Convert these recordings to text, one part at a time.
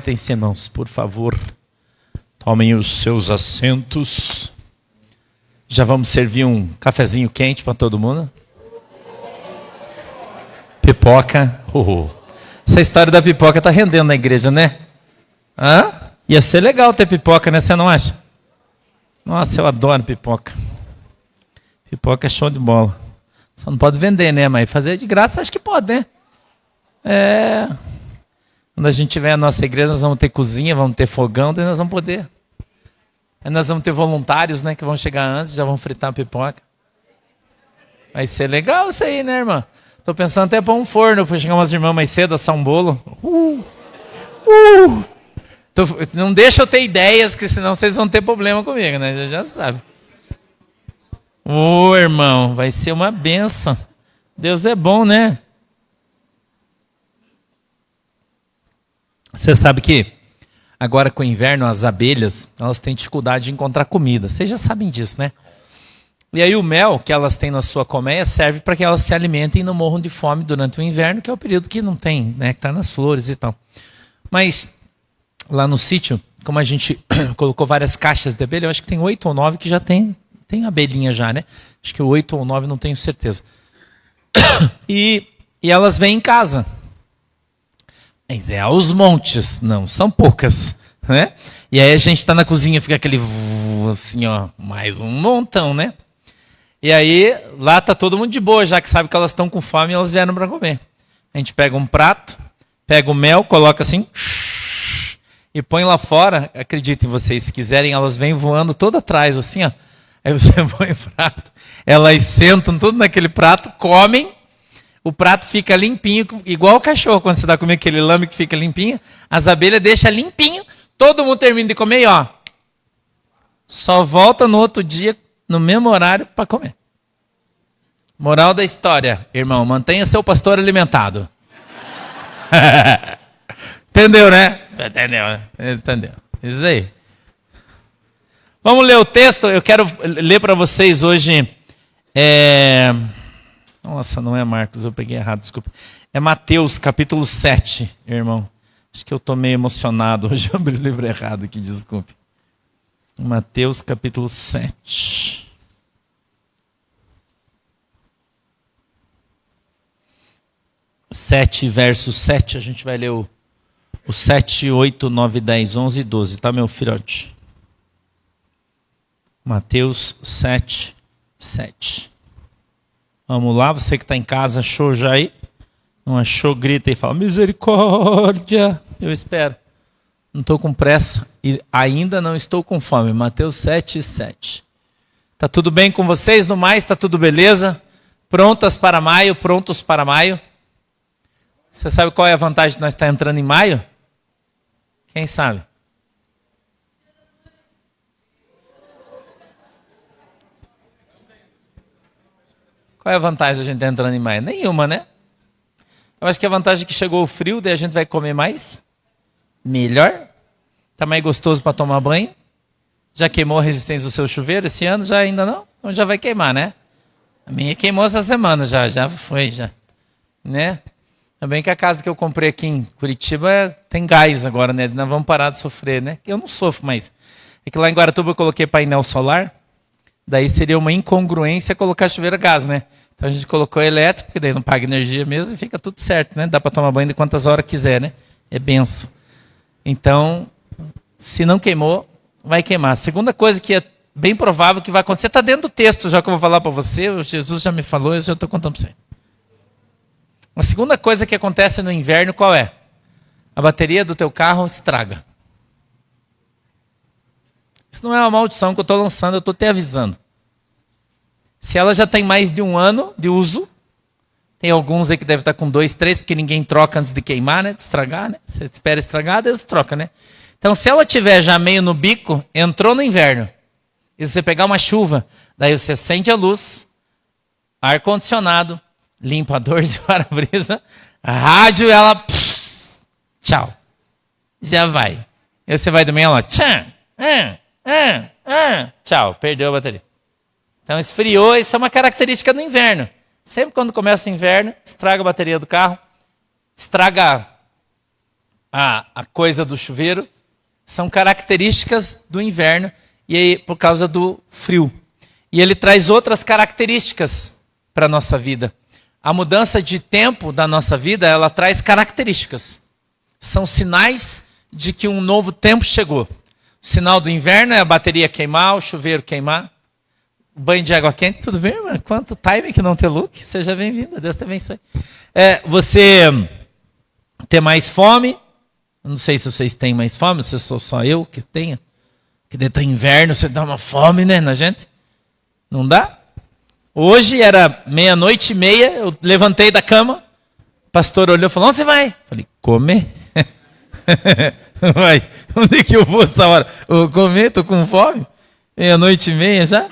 Sentem-se, irmãos, por favor. Tomem os seus assentos. Já vamos servir um cafezinho quente para todo mundo. Pipoca. Essa história da pipoca está rendendo na igreja, né? Ia ser legal ter pipoca, né? Você não acha? Nossa, eu adoro pipoca. Pipoca é show de bola. Só não pode vender, né? Mas fazer de graça acho que pode, né? Quando a gente tiver a nossa igreja, nós vamos ter cozinha, vamos ter fogão, daí nós vamos poder. Aí nós vamos ter voluntários, né? Que vão chegar antes, já vão fritar a pipoca. Vai ser legal isso aí, né, irmã? Tô pensando até pôr um forno para chegar umas irmãs mais cedo, assar um bolo. Não deixa eu ter ideias, que senão vocês vão ter problema comigo, né? Já sabe. Irmão, vai ser uma benção. Deus é bom, né? Você sabe que agora com o inverno as abelhas, elas têm dificuldade de encontrar comida. Vocês já sabem disso, né? E aí o mel que elas têm na sua colmeia serve para que elas se alimentem e não morram de fome durante o inverno, que é o período que não tem néctar nas flores e tal. Mas lá no sítio, como a gente colocou várias caixas de abelha, eu acho que tem 8 ou 9 que já tem abelhinha já, né? Acho que 8 ou 9, não tenho certeza. E elas vêm em casa. Mas aos montes, não, são poucas, né? E aí a gente está na cozinha, fica aquele assim, ó, mais um montão, né? E aí lá tá todo mundo de boa, já que sabe que elas estão com fome e elas vieram para comer. A gente pega um prato, pega o mel, coloca assim e põe lá fora. Acreditem vocês, se quiserem, elas vêm voando toda atrás, assim, ó. Aí você põe o prato, elas sentam tudo naquele prato, comem. O prato fica limpinho, igual o cachorro, quando você dá comer aquele lame que fica limpinho. As abelhas deixam limpinho, todo mundo termina de comer e ó, só volta no outro dia, no mesmo horário, para comer. Moral da história, irmão, mantenha seu pastor alimentado. Entendeu, né? Entendeu. Isso aí. Vamos ler o texto, eu quero ler para vocês hoje... Nossa, não é Marcos, eu peguei errado, desculpa. É Mateus, capítulo 7, irmão. Acho que eu estou meio emocionado hoje, eu abri o livro errado aqui, desculpe. Mateus, capítulo 7. Verso 7, a gente vai ler o 7, 8, 9, 10, 11 e 12, tá, meu filhote? Mateus 7, 7. Vamos lá, você que está em casa, achou já aí? Não achou, grita e fala, misericórdia. Eu espero. Não estou com pressa e ainda não estou com fome. Mateus 7, 7. Está tudo bem com vocês? No mais, está tudo beleza? Prontas para maio, prontos para maio? Você sabe qual é a vantagem de nós estar entrando em maio? Quem sabe? Qual é a vantagem da gente estar entrando em maio? Nenhuma, né? Eu acho que a vantagem é que chegou o frio, daí a gente vai comer mais. Melhor. Está mais gostoso para tomar banho. Já queimou a resistência do seu chuveiro esse ano? Já ainda não? Então já vai queimar, né? A minha queimou essa semana já foi, já. Né? Também que a casa que eu comprei aqui em Curitiba tem gás agora, né? Nós vamos parar de sofrer, né? Eu não sofro mais. É que lá em Guaratuba eu coloquei painel solar. Daí seria uma incongruência colocar chuveiro a gás, né? Então a gente colocou elétrico, porque daí não paga energia mesmo e fica tudo certo, né? Dá para tomar banho de quantas horas quiser, né? É benção. Então, se não queimou, vai queimar. Segunda coisa que é bem provável que vai acontecer, está dentro do texto já que eu vou falar para você, o Jesus já me falou, eu já estou contando para você. A segunda coisa que acontece no inverno, qual é? A bateria do teu carro estraga. Isso não é uma maldição que eu estou lançando, eu estou te avisando. Se ela já tem mais de 1 ano de uso, tem alguns aí que devem estar com 2, 3, porque ninguém troca antes de queimar, né? De estragar, né? Você espera estragar, Deus troca, né? Então, se ela tiver já meio no bico, entrou no inverno, e você pegar uma chuva, daí você acende a luz, ar-condicionado, limpador de para-brisa, rádio, ela... tchau. Já vai. E você vai dormir, ela... tchau, perdeu a bateria. Então esfriou, isso é uma característica do inverno. Sempre quando começa o inverno, estraga a bateria do carro, estraga a coisa do chuveiro, são características do inverno e aí, por causa do frio. E ele traz outras características para a nossa vida. A mudança de tempo da nossa vida, ela traz características. São sinais de que um novo tempo chegou. O sinal do inverno é a bateria queimar, o chuveiro queimar, o banho de água quente. Tudo bem, mano? Quanto time que não ter look? Seja bem-vindo, Deus te abençoe. Você ter mais fome. Eu não sei se vocês têm mais fome, se sou só eu que tenho. Que dentro do inverno você dá uma fome, né, na gente? Não dá? Hoje era 00:30, eu levantei da cama, o pastor olhou e falou, onde você vai? Falei, comer. Vai, onde é que eu vou essa hora? Eu vou comer, estou com fome. 00:30 já,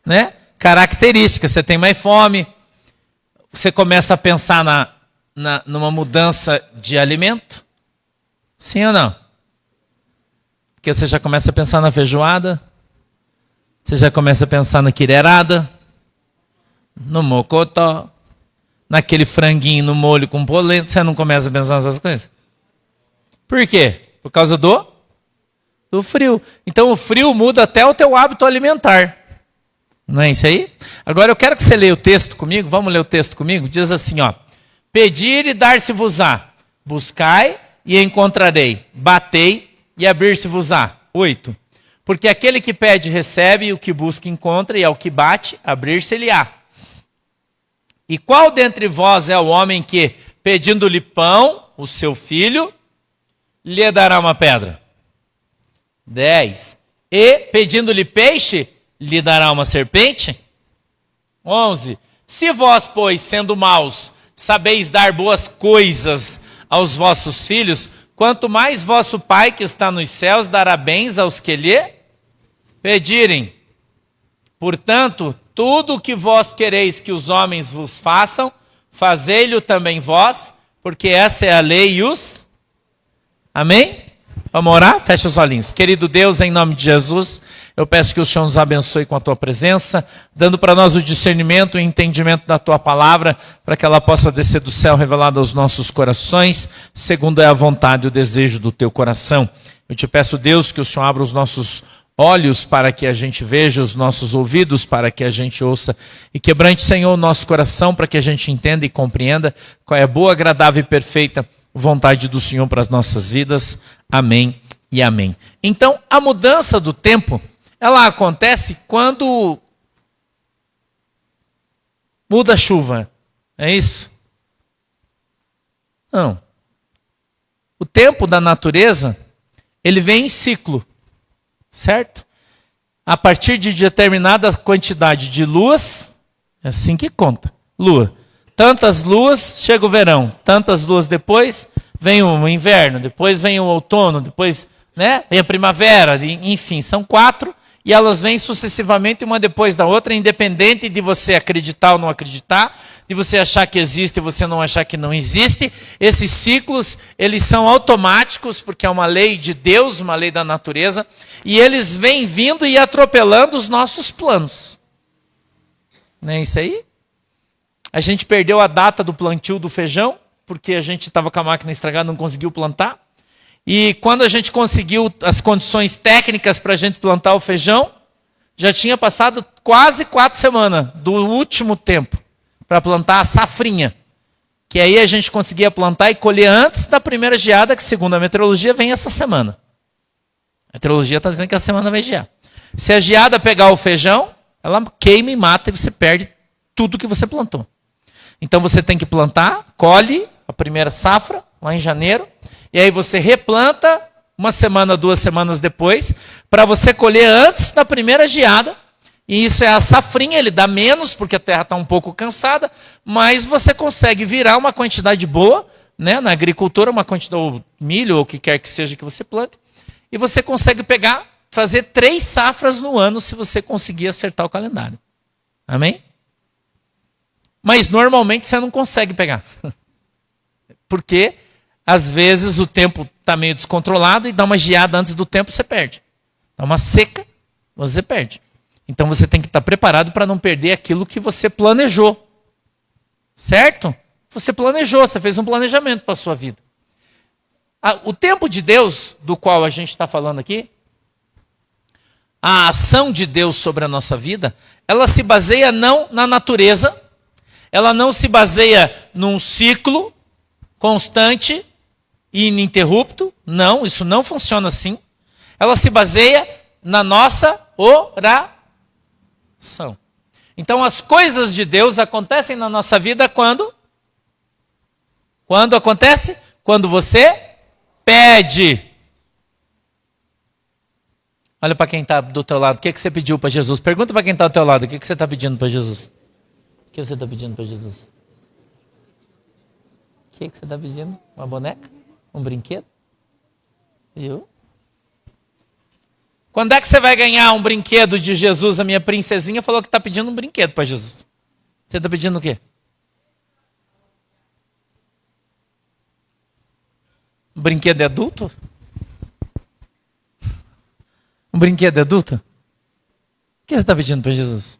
né? Característica, você tem mais fome, você começa a pensar numa mudança de alimento. Sim ou não? Porque você já começa a pensar na feijoada, você já começa a pensar na quirerada, no mocotó, naquele franguinho no molho com polenta, você não começa a pensar nessas coisas? Por quê? Por causa do frio. Então o frio muda até o teu hábito alimentar. Não é isso aí? Agora eu quero que você leia o texto comigo, vamos ler o texto comigo? Diz assim, ó. Pedir e dar-se-vos-á, buscai e encontrarei, batei e abrir-se-vos-á. 8. Porque aquele que pede recebe, e o que busca encontra, e ao que bate, abrir-se-lhe-á. E qual dentre vós é o homem que, pedindo-lhe pão, o seu filho, lhe dará uma pedra? 10. E, pedindo-lhe peixe, lhe dará uma serpente? 11. Se vós, pois, sendo maus, sabeis dar boas coisas aos vossos filhos, quanto mais vosso Pai que está nos céus dará bens aos que lhe pedirem. Portanto, tudo o que vós quereis que os homens vos façam, fazei-lo também vós, porque essa é a lei e os... Amém? Vamos orar? Fecha os olhinhos. Querido Deus, em nome de Jesus, eu peço que o Senhor nos abençoe com a Tua presença, dando para nós o discernimento e entendimento da Tua palavra, para que ela possa descer do céu revelada aos nossos corações, segundo é a vontade e o desejo do Teu coração. Eu te peço, Deus, que o Senhor abra os nossos olhos para que a gente veja, os nossos ouvidos para que a gente ouça, e quebrante, Senhor, o nosso coração para que a gente entenda e compreenda qual é a boa, agradável e perfeita vontade do Senhor para as nossas vidas. Amém e amém. Então, a mudança do tempo, ela acontece quando muda a chuva. É isso? Não. O tempo da natureza, ele vem em ciclo, certo? A partir de determinada quantidade de luas, é assim que conta. Lua. Tantas luas, chega o verão. Tantas luas depois, vem o inverno. Depois vem o outono. Depois, né, vem a primavera. Enfim, são 4. E elas vêm sucessivamente, uma depois da outra, independente de você acreditar ou não acreditar, de você achar que existe e você não achar que não existe. Esses ciclos, eles são automáticos, porque é uma lei de Deus, uma lei da natureza, e eles vêm vindo e atropelando os nossos planos. Não é isso aí? A gente perdeu a data do plantio do feijão, porque a gente estava com a máquina estragada, não conseguiu plantar. E quando a gente conseguiu as condições técnicas para a gente plantar o feijão, já tinha passado quase 4 semanas do último tempo para plantar a safrinha. Que aí a gente conseguia plantar e colher antes da primeira geada, que segundo a meteorologia vem essa semana. A meteorologia está dizendo que a semana vai gear. Se a geada pegar o feijão, ela queima e mata e você perde tudo que você plantou. Então você tem que plantar, colhe a primeira safra, lá em janeiro, e aí você replanta 1 semana, 2 semanas depois, para você colher antes da primeira geada, e isso é a safrinha, ele dá menos, porque a terra está um pouco cansada, mas você consegue virar uma quantidade boa, né, na agricultura, uma quantidade, ou milho, ou o que quer que seja que você plante, e você consegue pegar, fazer 3 safras no ano, se você conseguir acertar o calendário. Amém? Mas normalmente você não consegue pegar. Porque, às vezes, o tempo está meio descontrolado e dá uma geada antes do tempo, você perde. Dá uma seca, você perde. Então você tem que estar preparado para não perder aquilo que você planejou. Certo? Você planejou, você fez um planejamento para a sua vida. O tempo de Deus, do qual a gente está falando aqui, a ação de Deus sobre a nossa vida, ela se baseia não na natureza, ela não se baseia num ciclo constante e ininterrupto. Não, isso não funciona assim. Ela se baseia na nossa oração. Então as coisas de Deus acontecem na nossa vida quando? Quando acontece? Quando você pede. Olha para quem está do teu lado, o que você pediu para Jesus? Pergunta para quem está do teu lado, o que você está pedindo para Jesus? O que você está pedindo para Jesus? O que você está pedindo? Uma boneca? Um brinquedo? Viu? Quando é que você vai ganhar um brinquedo de Jesus? A minha princesinha falou que está pedindo um brinquedo para Jesus. Você está pedindo o quê? Um brinquedo de adulto? Um brinquedo de adulto? O que você está pedindo para Jesus?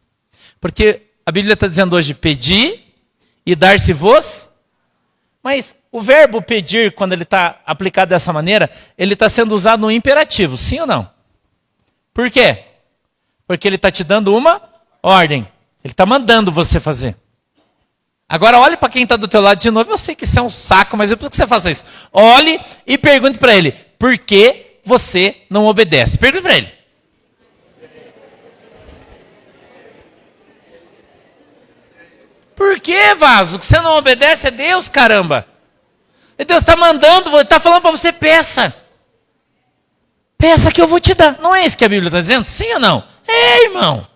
Porque a Bíblia está dizendo hoje, pedir e dar-se-vos. Mas o verbo pedir, quando ele está aplicado dessa maneira, ele está sendo usado no imperativo, sim ou não? Por quê? Porque ele está te dando uma ordem. Ele está mandando você fazer. Agora olhe para quem está do teu lado de novo. Eu sei que isso é um saco, mas eu preciso que você faça isso. Olhe e pergunte para ele, por que você não obedece? Pergunte para ele. Por que, vaso? Que você não obedece a Deus, caramba? E Deus está mandando, está falando para você, peça. Peça que eu vou te dar. Não é isso que a Bíblia está dizendo? Sim ou não? É, irmão.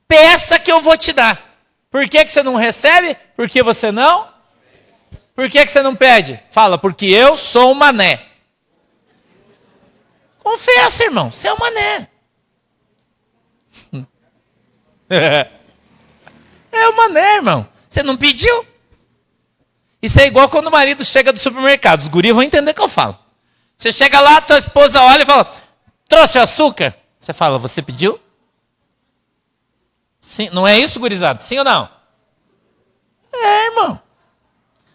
Peça que eu vou te dar. Por que você não recebe? Porque você não? Por que você não pede? Fala, porque eu sou um mané. Confessa, irmão, você é um mané. É um mané, irmão. Você não pediu? Isso é igual quando o marido chega do supermercado. Os guris vão entender o que eu falo. Você chega lá, tua esposa olha e fala, trouxe o açúcar? Você fala, você pediu? Sim, não é isso, gurizada? Sim ou não? É, irmão.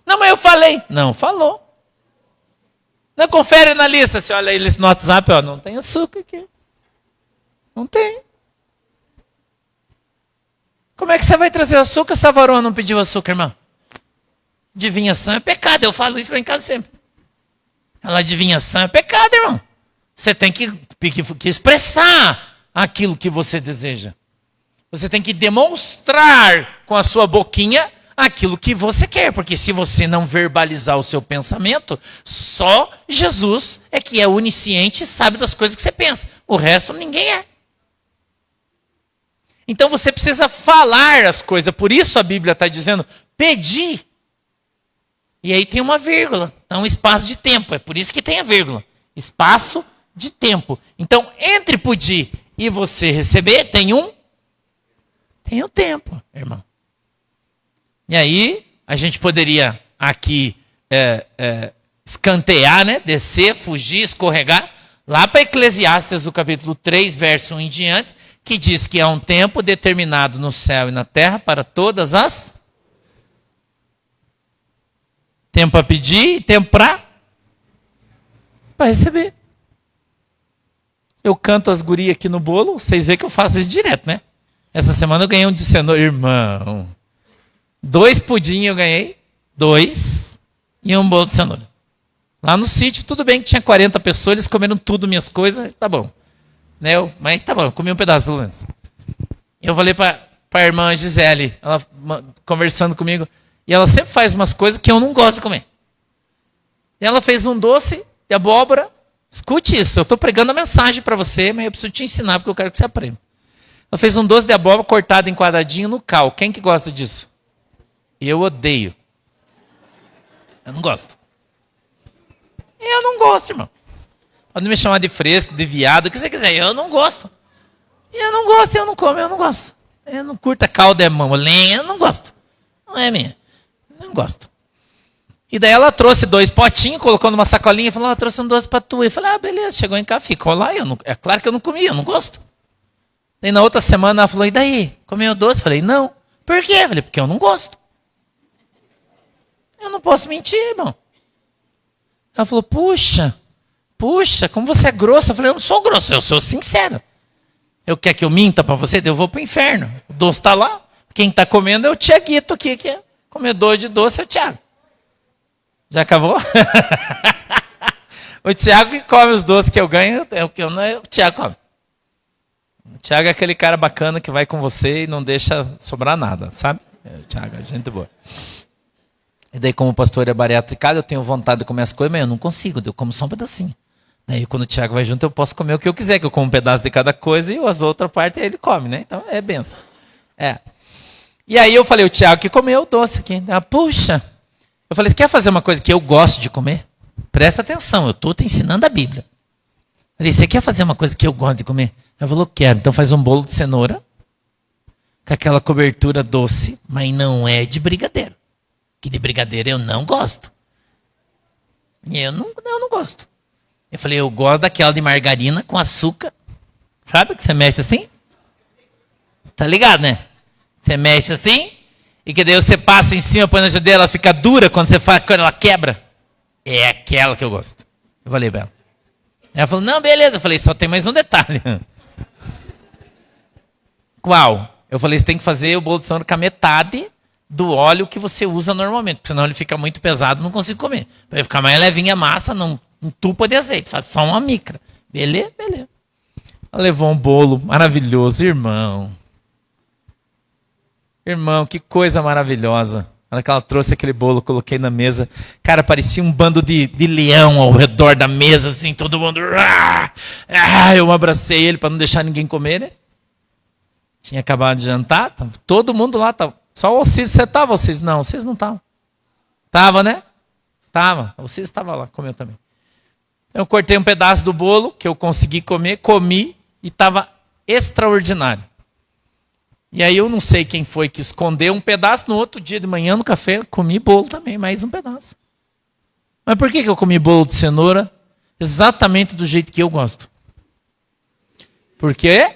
Não, mas eu falei. Não, falou. Não, confere na lista. Você olha eles no WhatsApp, ó, não tem açúcar aqui. Não tem. Como é que você vai trazer açúcar se a varoa não pediu açúcar, irmão? Adivinhação é pecado. Eu falo isso lá em casa sempre. Ela adivinhação é pecado, irmão. Você tem que expressar aquilo que você deseja. Você tem que demonstrar com a sua boquinha aquilo que você quer. Porque se você não verbalizar o seu pensamento, só Jesus é que é onisciente e sabe das coisas que você pensa. O resto ninguém é. Então você precisa falar as coisas. Por isso a Bíblia está dizendo, pedir. E aí tem uma vírgula. Então, espaço de tempo. É por isso que tem a vírgula. Espaço de tempo. Então, entre pedir e você receber, tem um tempo, irmão. E aí, a gente poderia aqui escantear, né? Descer, fugir, escorregar, lá para Eclesiastes, do capítulo 3, verso 1 em diante, que diz que há um tempo determinado no céu e na terra para todas as... Tempo para pedir e tempo para receber. Eu canto as gurias aqui no bolo, vocês veem que eu faço isso direto, né? Essa semana eu ganhei um de cenoura, irmão. 2 pudim eu ganhei, 2 e um bolo de cenoura. Lá no sítio, tudo bem que tinha 40 pessoas, eles comeram tudo minhas coisas, tá bom. Né? Mas tá bom, eu comi um pedaço pelo menos. Eu falei para a irmã Gisele, ela conversando comigo, e ela sempre faz umas coisas que eu não gosto de comer. E ela fez um doce de abóbora. Escute isso, eu estou pregando a mensagem para você, mas eu preciso te ensinar porque eu quero que você aprenda. Ela fez um doce de abóbora cortado em quadradinho no cal. Quem que gosta disso? Eu odeio. Eu não gosto. Eu não gosto, irmão. Pode me chamar de fresco, de viado, o que você quiser. Eu não gosto. Eu não gosto, eu não como, eu não gosto. Eu não curto a calda, é molenha, eu não gosto. Não é minha. Não gosto. E daí ela trouxe 2 potinhos, colocou numa sacolinha e falou, trouxe um doce para tu. Eu falei, beleza, chegou em casa, ficou lá. É claro que eu não comi, eu não gosto. Daí na outra semana ela falou, e daí? Comeu doce? Eu falei, não. Por quê? Eu falei, porque eu não gosto. Eu não posso mentir, irmão. Ela falou, puxa, como você é grossa. Eu falei, eu não sou grosso, eu sou sincero. Eu quero que eu minta para você? Eu vou pro inferno. O doce está lá. Quem está comendo é o Tiaguito aqui, que é comedor de doce, é o Tiago. Já acabou? O Tiago que come os doces que eu ganho, é o que eu não é o Tiago come. O Tiago é aquele cara bacana que vai com você e não deixa sobrar nada, sabe? O Tiago é gente boa. E daí, como o pastor é bariátrico, eu tenho vontade de comer as coisas, mas eu não consigo, eu como só um pedacinho. Daí, quando o Tiago vai junto, eu posso comer o que eu quiser, que eu como um pedaço de cada coisa e as outras partes ele come, né? Então, é benção. E aí eu falei, o Tiago que comeu o doce aqui. Puxa. Eu falei, você quer fazer uma coisa que eu gosto de comer? Presta atenção, eu estou te ensinando a Bíblia. Eu falei, você quer fazer uma coisa que eu gosto de comer? Ela falou, quero. Então faz um bolo de cenoura, com aquela cobertura doce, mas não é de brigadeiro. Que de brigadeiro eu não gosto. Eu não gosto. Eu falei, eu gosto daquela de margarina com açúcar. Sabe que você mexe assim? Tá ligado, né? Você mexe assim, e que daí você passa em cima, põe na geladeira, ela fica dura quando você faz, quando ela quebra. É aquela que eu gosto. Eu falei pra ela. Ela falou, não, beleza. Eu falei, só tem mais um detalhe. Qual? Eu falei, você tem que fazer o bolo de cenoura com a metade do óleo que você usa normalmente, porque senão ele fica muito pesado, não consigo comer. Para ele ficar mais levinha a massa, não entupa de azeite, faz só uma micra. Beleza? Beleza. Ela levou um bolo maravilhoso, irmão. Irmão, que coisa maravilhosa. Na hora que ela trouxe aquele bolo, coloquei na mesa. Cara, parecia um bando de leão ao redor da mesa, assim, todo mundo. Eu abracei ele para não deixar ninguém comer, né? Tinha acabado de jantar, todo mundo lá estava. Só o Cis, você estava, vocês? Não, vocês não estavam. Tava, né? Tava. O Cis estava lá, comeu também. Eu cortei um pedaço do bolo que eu consegui comer, comi e estava extraordinário. E aí eu não sei quem foi que escondeu um pedaço, no outro dia de manhã no café comi bolo também, mais um pedaço. Mas por que eu comi bolo de cenoura exatamente do jeito que eu gosto? Porque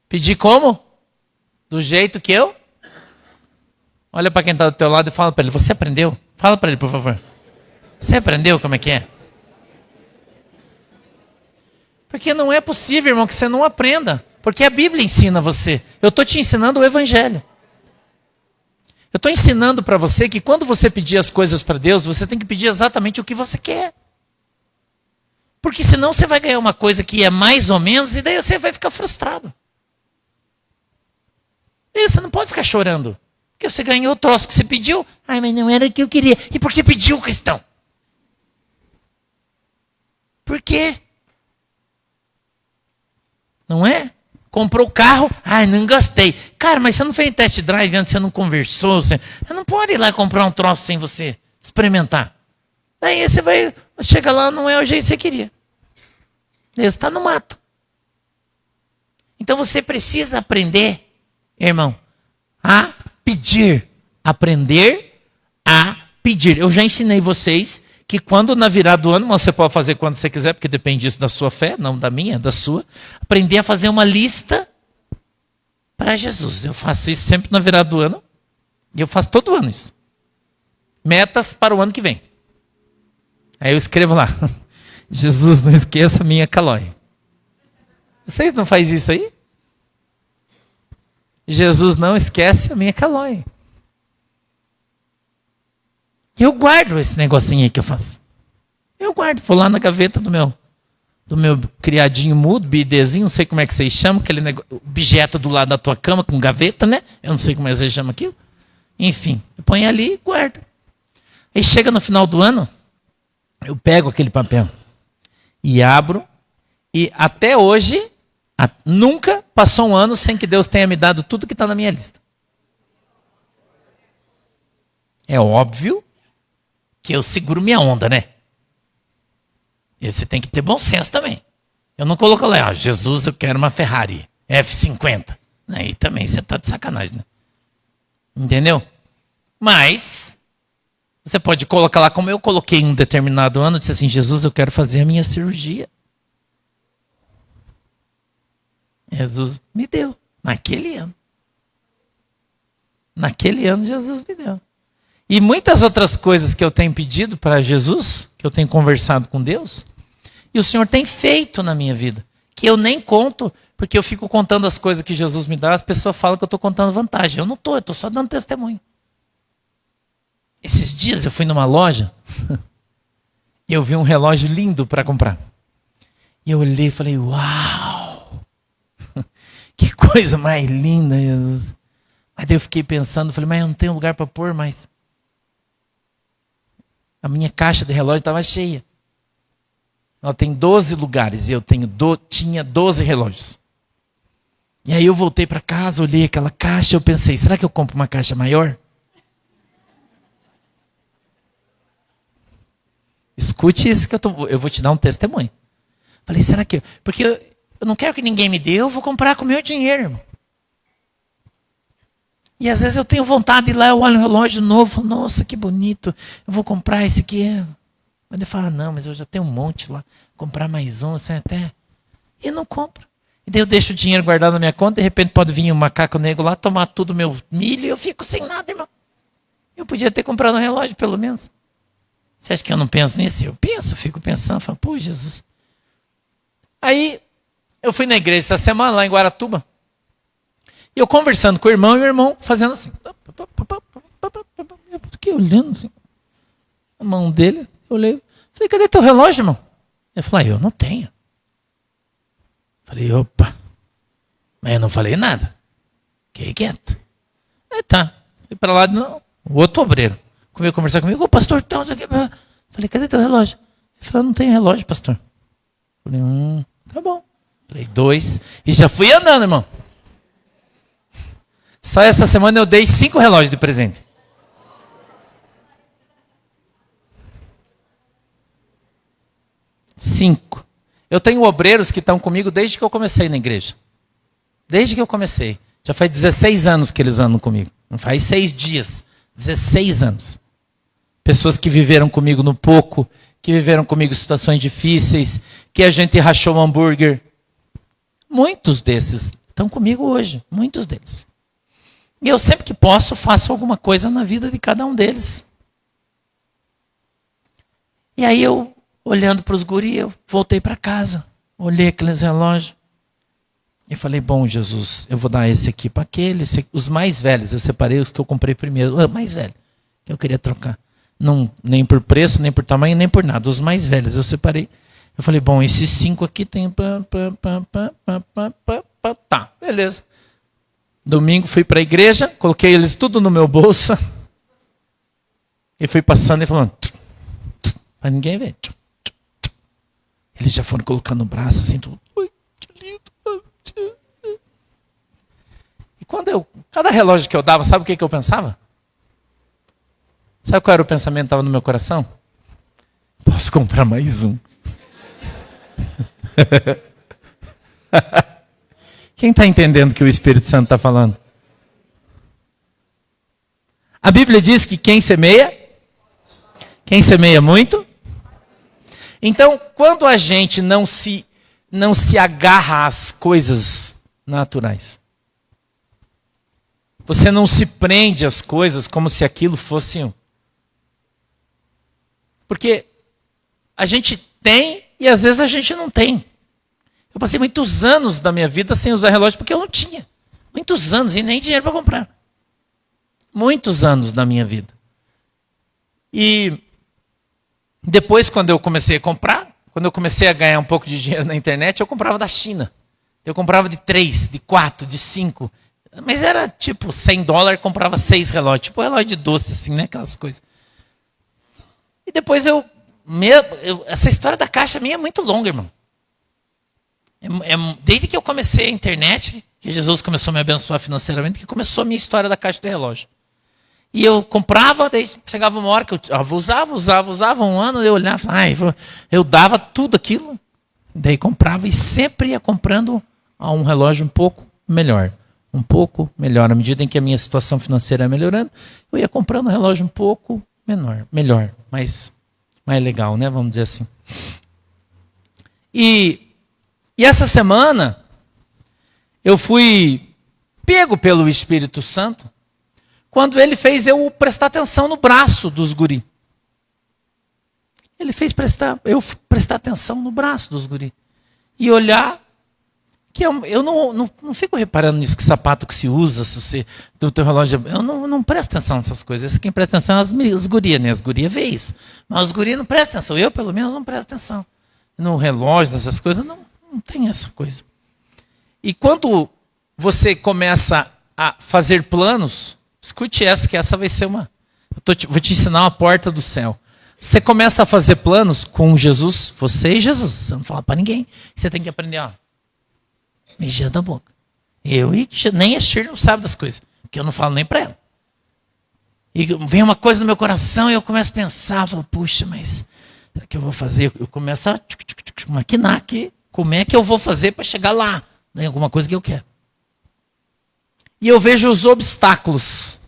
pedi como? Do jeito que eu? Olha para quem está do teu lado e fala para ele, você aprendeu? Fala para ele, por favor. Você aprendeu como é que é? Porque não é possível, irmão, que você não aprenda. Porque a Bíblia ensina você. Eu estou te ensinando o Evangelho. Eu estou ensinando para você que quando você pedir as coisas para Deus, você tem que pedir exatamente o que você quer. Porque senão você vai ganhar uma coisa que é mais ou menos e daí você vai ficar frustrado. E você não pode ficar chorando. Porque você ganhou o troço que você pediu. Ai, mas não era o que eu queria. E por que pediu, cristão? Por quê? Não é? Comprou o carro, ai, não gostei. Cara, mas você não fez test drive antes, você não conversou, você não pode ir lá comprar um troço sem você experimentar. Daí você vai, chega lá, não é o jeito que você queria. Deus está no mato. Então você precisa aprender, irmão, a pedir. Aprender a pedir. Eu já ensinei vocês que quando na virada do ano, você pode fazer quando você quiser, porque depende disso da sua fé, não da minha, da sua. Aprender a fazer uma lista para Jesus. Eu faço isso sempre na virada do ano. E eu faço todo ano isso. Metas para o ano que vem. Aí eu escrevo lá. Jesus, não esqueça a minha calói. Vocês não fazem isso aí? Jesus, não esquece a minha calói. Eu guardo esse negocinho aí que eu faço. Eu guardo, vou lá na gaveta do meu criadinho mudo, bidezinho, não sei como é que vocês chamam, aquele objeto do lado da tua cama com gaveta, né? Eu não sei como é que vocês chamam aquilo. Enfim, eu ponho ali e guardo. Aí chega no final do ano, eu pego aquele papel e abro, e até hoje, nunca passou um ano sem que Deus tenha me dado tudo que está na minha lista. É óbvio que eu seguro minha onda, né? E você tem que ter bom senso também. Eu não coloco lá, Jesus, eu quero uma Ferrari F50. Aí também você está de sacanagem, né? Entendeu? Mas você pode colocar lá, como eu coloquei em um determinado ano, disse assim, Jesus, eu quero fazer a minha cirurgia. Jesus me deu, naquele ano. Naquele ano Jesus me deu. E muitas outras coisas que eu tenho pedido para Jesus, que eu tenho conversado com Deus, e o Senhor tem feito na minha vida, que eu nem conto, porque eu fico contando as coisas que Jesus me dá, as pessoas falam que eu estou contando vantagem. Eu não estou, eu estou só dando testemunho. Esses dias eu fui numa loja e eu vi um relógio lindo para comprar. E eu olhei e falei, uau! Que coisa mais linda, Jesus. Mas daí eu fiquei pensando, falei, mas eu não tenho lugar para pôr mais. A minha caixa de relógio estava cheia. Ela tem 12 lugares e eu tinha 12 relógios. E aí eu voltei para casa, olhei aquela caixa, eu pensei, será que eu compro uma caixa maior? Escute isso que eu vou te dar um testemunho. Falei, será que... Porque eu não quero que ninguém me dê, eu vou comprar com o meu dinheiro, irmão. E às vezes eu tenho vontade de ir lá, eu olho um relógio novo, falo, nossa, que bonito, eu vou comprar esse aqui. Mas ele fala, não, mas eu já tenho um monte lá, comprar mais um, assim, até... E eu não compro. E daí eu deixo o dinheiro guardado na minha conta, de repente pode vir um macaco negro lá, tomar tudo meu milho e eu fico sem nada, irmão. Eu podia ter comprado um relógio, pelo menos. Você acha que eu não penso nisso? Eu penso, fico pensando, falo, pô, Jesus. Aí, eu fui na igreja essa semana, lá em Guaratuba, e eu conversando com o irmão, e o irmão fazendo assim. Eu fiquei olhando assim, a mão dele, eu olhei, falei, cadê teu relógio, irmão? Ele falou, eu não tenho. Falei, opa, mas eu não falei nada. Fiquei quieto. Aí tá, fui para lá, não, o outro obreiro. Veio conversar comigo, ô pastor, então, falei, cadê teu relógio? Ele falou, não tem relógio, pastor. Falei, tá bom. Falei, 2, e já fui andando, irmão. Só essa semana eu dei 5 relógios de presente. Cinco. Eu tenho obreiros que estão comigo desde que eu comecei na igreja. Desde que eu comecei. Já faz 16 anos que eles andam comigo. Não faz 6 dias. 16 anos. Pessoas que viveram comigo no pouco, que viveram comigo em situações difíceis, que a gente rachou um hambúrguer. Muitos desses estão comigo hoje. Muitos deles. E eu sempre que posso faço alguma coisa na vida de cada um deles. E aí eu, olhando para os guris, eu voltei para casa. Olhei aqueles relógios. E falei, bom, Jesus, eu vou dar esse aqui para aquele. Os mais velhos, eu separei os que eu comprei primeiro. O mais velho, que eu queria trocar. Não, nem por preço, nem por tamanho, nem por nada. Os mais velhos eu separei. Eu falei, bom, esses 5 aqui tem... Tá, beleza. Domingo fui para a igreja, coloquei eles tudo no meu bolso. E fui passando e falando... Para ninguém ver. Eles já foram colocando o braço assim, tudo. Ui, que lindo. E cada relógio que eu dava, sabe o que eu pensava? Sabe qual era o pensamento que estava no meu coração? Posso comprar mais um. Quem está entendendo o que o Espírito Santo está falando? A Bíblia diz que quem semeia muito. Então, quando a gente não se agarra às coisas naturais, você não se prende às coisas como se aquilo fosse... Porque a gente tem e às vezes a gente não tem. Eu passei muitos anos da minha vida sem usar relógio porque eu não tinha. Muitos anos e nem dinheiro para comprar. Muitos anos da minha vida. E depois, quando eu comecei a comprar, quando eu comecei a ganhar um pouco de dinheiro na internet, eu comprava da China. Eu comprava de 3, de 4, de 5. Mas era tipo $100, comprava 6 relógios. Tipo relógio de doce, assim, né? Aquelas coisas. E depois essa história da caixa minha é muito longa, irmão. Desde que eu comecei a internet, que Jesus começou a me abençoar financeiramente, que começou a minha história da caixa de relógio. E eu comprava, daí chegava uma hora que eu usava um ano, eu olhava, eu dava tudo aquilo, daí comprava e sempre ia comprando um relógio um pouco melhor. Um pouco melhor. À medida em que a minha situação financeira ia melhorando, eu ia comprando um relógio um pouco melhor, mais legal, né? Vamos dizer assim. E essa semana, eu fui pego pelo Espírito Santo quando ele fez eu prestar atenção no braço dos guri. Ele fez eu prestar atenção no braço dos guri. E olhar, que eu não fico reparando nisso, que sapato que se usa, se você, do teu relógio. Eu não presto atenção nessas coisas. Quem presta atenção é as gurias, né? As gurias vê isso. Mas os gurias não prestam atenção. Eu, pelo menos, não presto atenção. No relógio, nessas coisas, não tem essa coisa. E quando você começa a fazer planos, escute essa, que essa vai ser vou te ensinar uma porta do céu. Você começa a fazer planos com Jesus, você e Jesus. Você não fala para ninguém. Você tem que aprender, mijando a boca. Nem a Shirley não sabe das coisas, porque eu não falo nem para ela. E vem uma coisa no meu coração e eu começo a pensar, falo, puxa, mas o que eu vou fazer? Eu começo a maquinar aqui. Como é que eu vou fazer para chegar lá? Em alguma coisa que eu quero. E eu vejo os obstáculos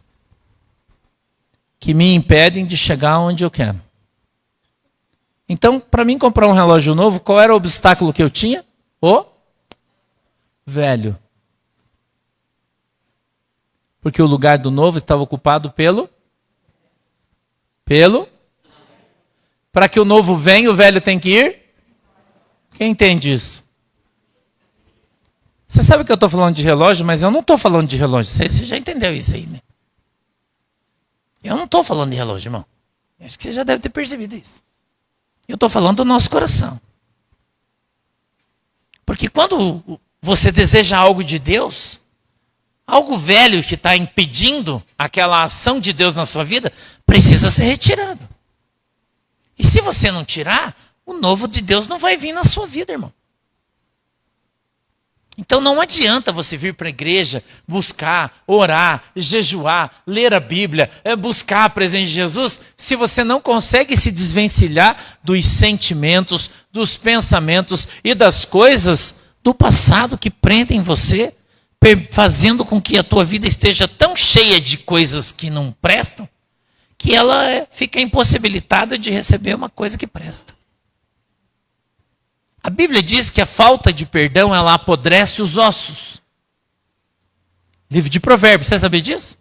que me impedem de chegar onde eu quero. Então, para mim comprar um relógio novo, qual era o obstáculo que eu tinha? O velho. Porque o lugar do novo estava ocupado pelo? Para que o novo venha, o velho tem que ir? Quem entende isso? Você sabe que eu estou falando de relógio, mas eu não estou falando de relógio. Você já entendeu isso aí, né? Eu não estou falando de relógio, irmão. Acho que você já deve ter percebido isso. Eu estou falando do nosso coração. Porque quando você deseja algo de Deus, algo velho que está impedindo aquela ação de Deus na sua vida, precisa ser retirado. E se você não tirar, o novo de Deus não vai vir na sua vida, irmão. Então não adianta você vir para a igreja, buscar, orar, jejuar, ler a Bíblia, buscar a presença de Jesus, se você não consegue se desvencilhar dos sentimentos, dos pensamentos e das coisas do passado que prendem você, fazendo com que a tua vida esteja tão cheia de coisas que não prestam, que ela fica impossibilitada de receber uma coisa que presta. A Bíblia diz que a falta de perdão, ela apodrece os ossos. Livro de Provérbios, você sabia disso?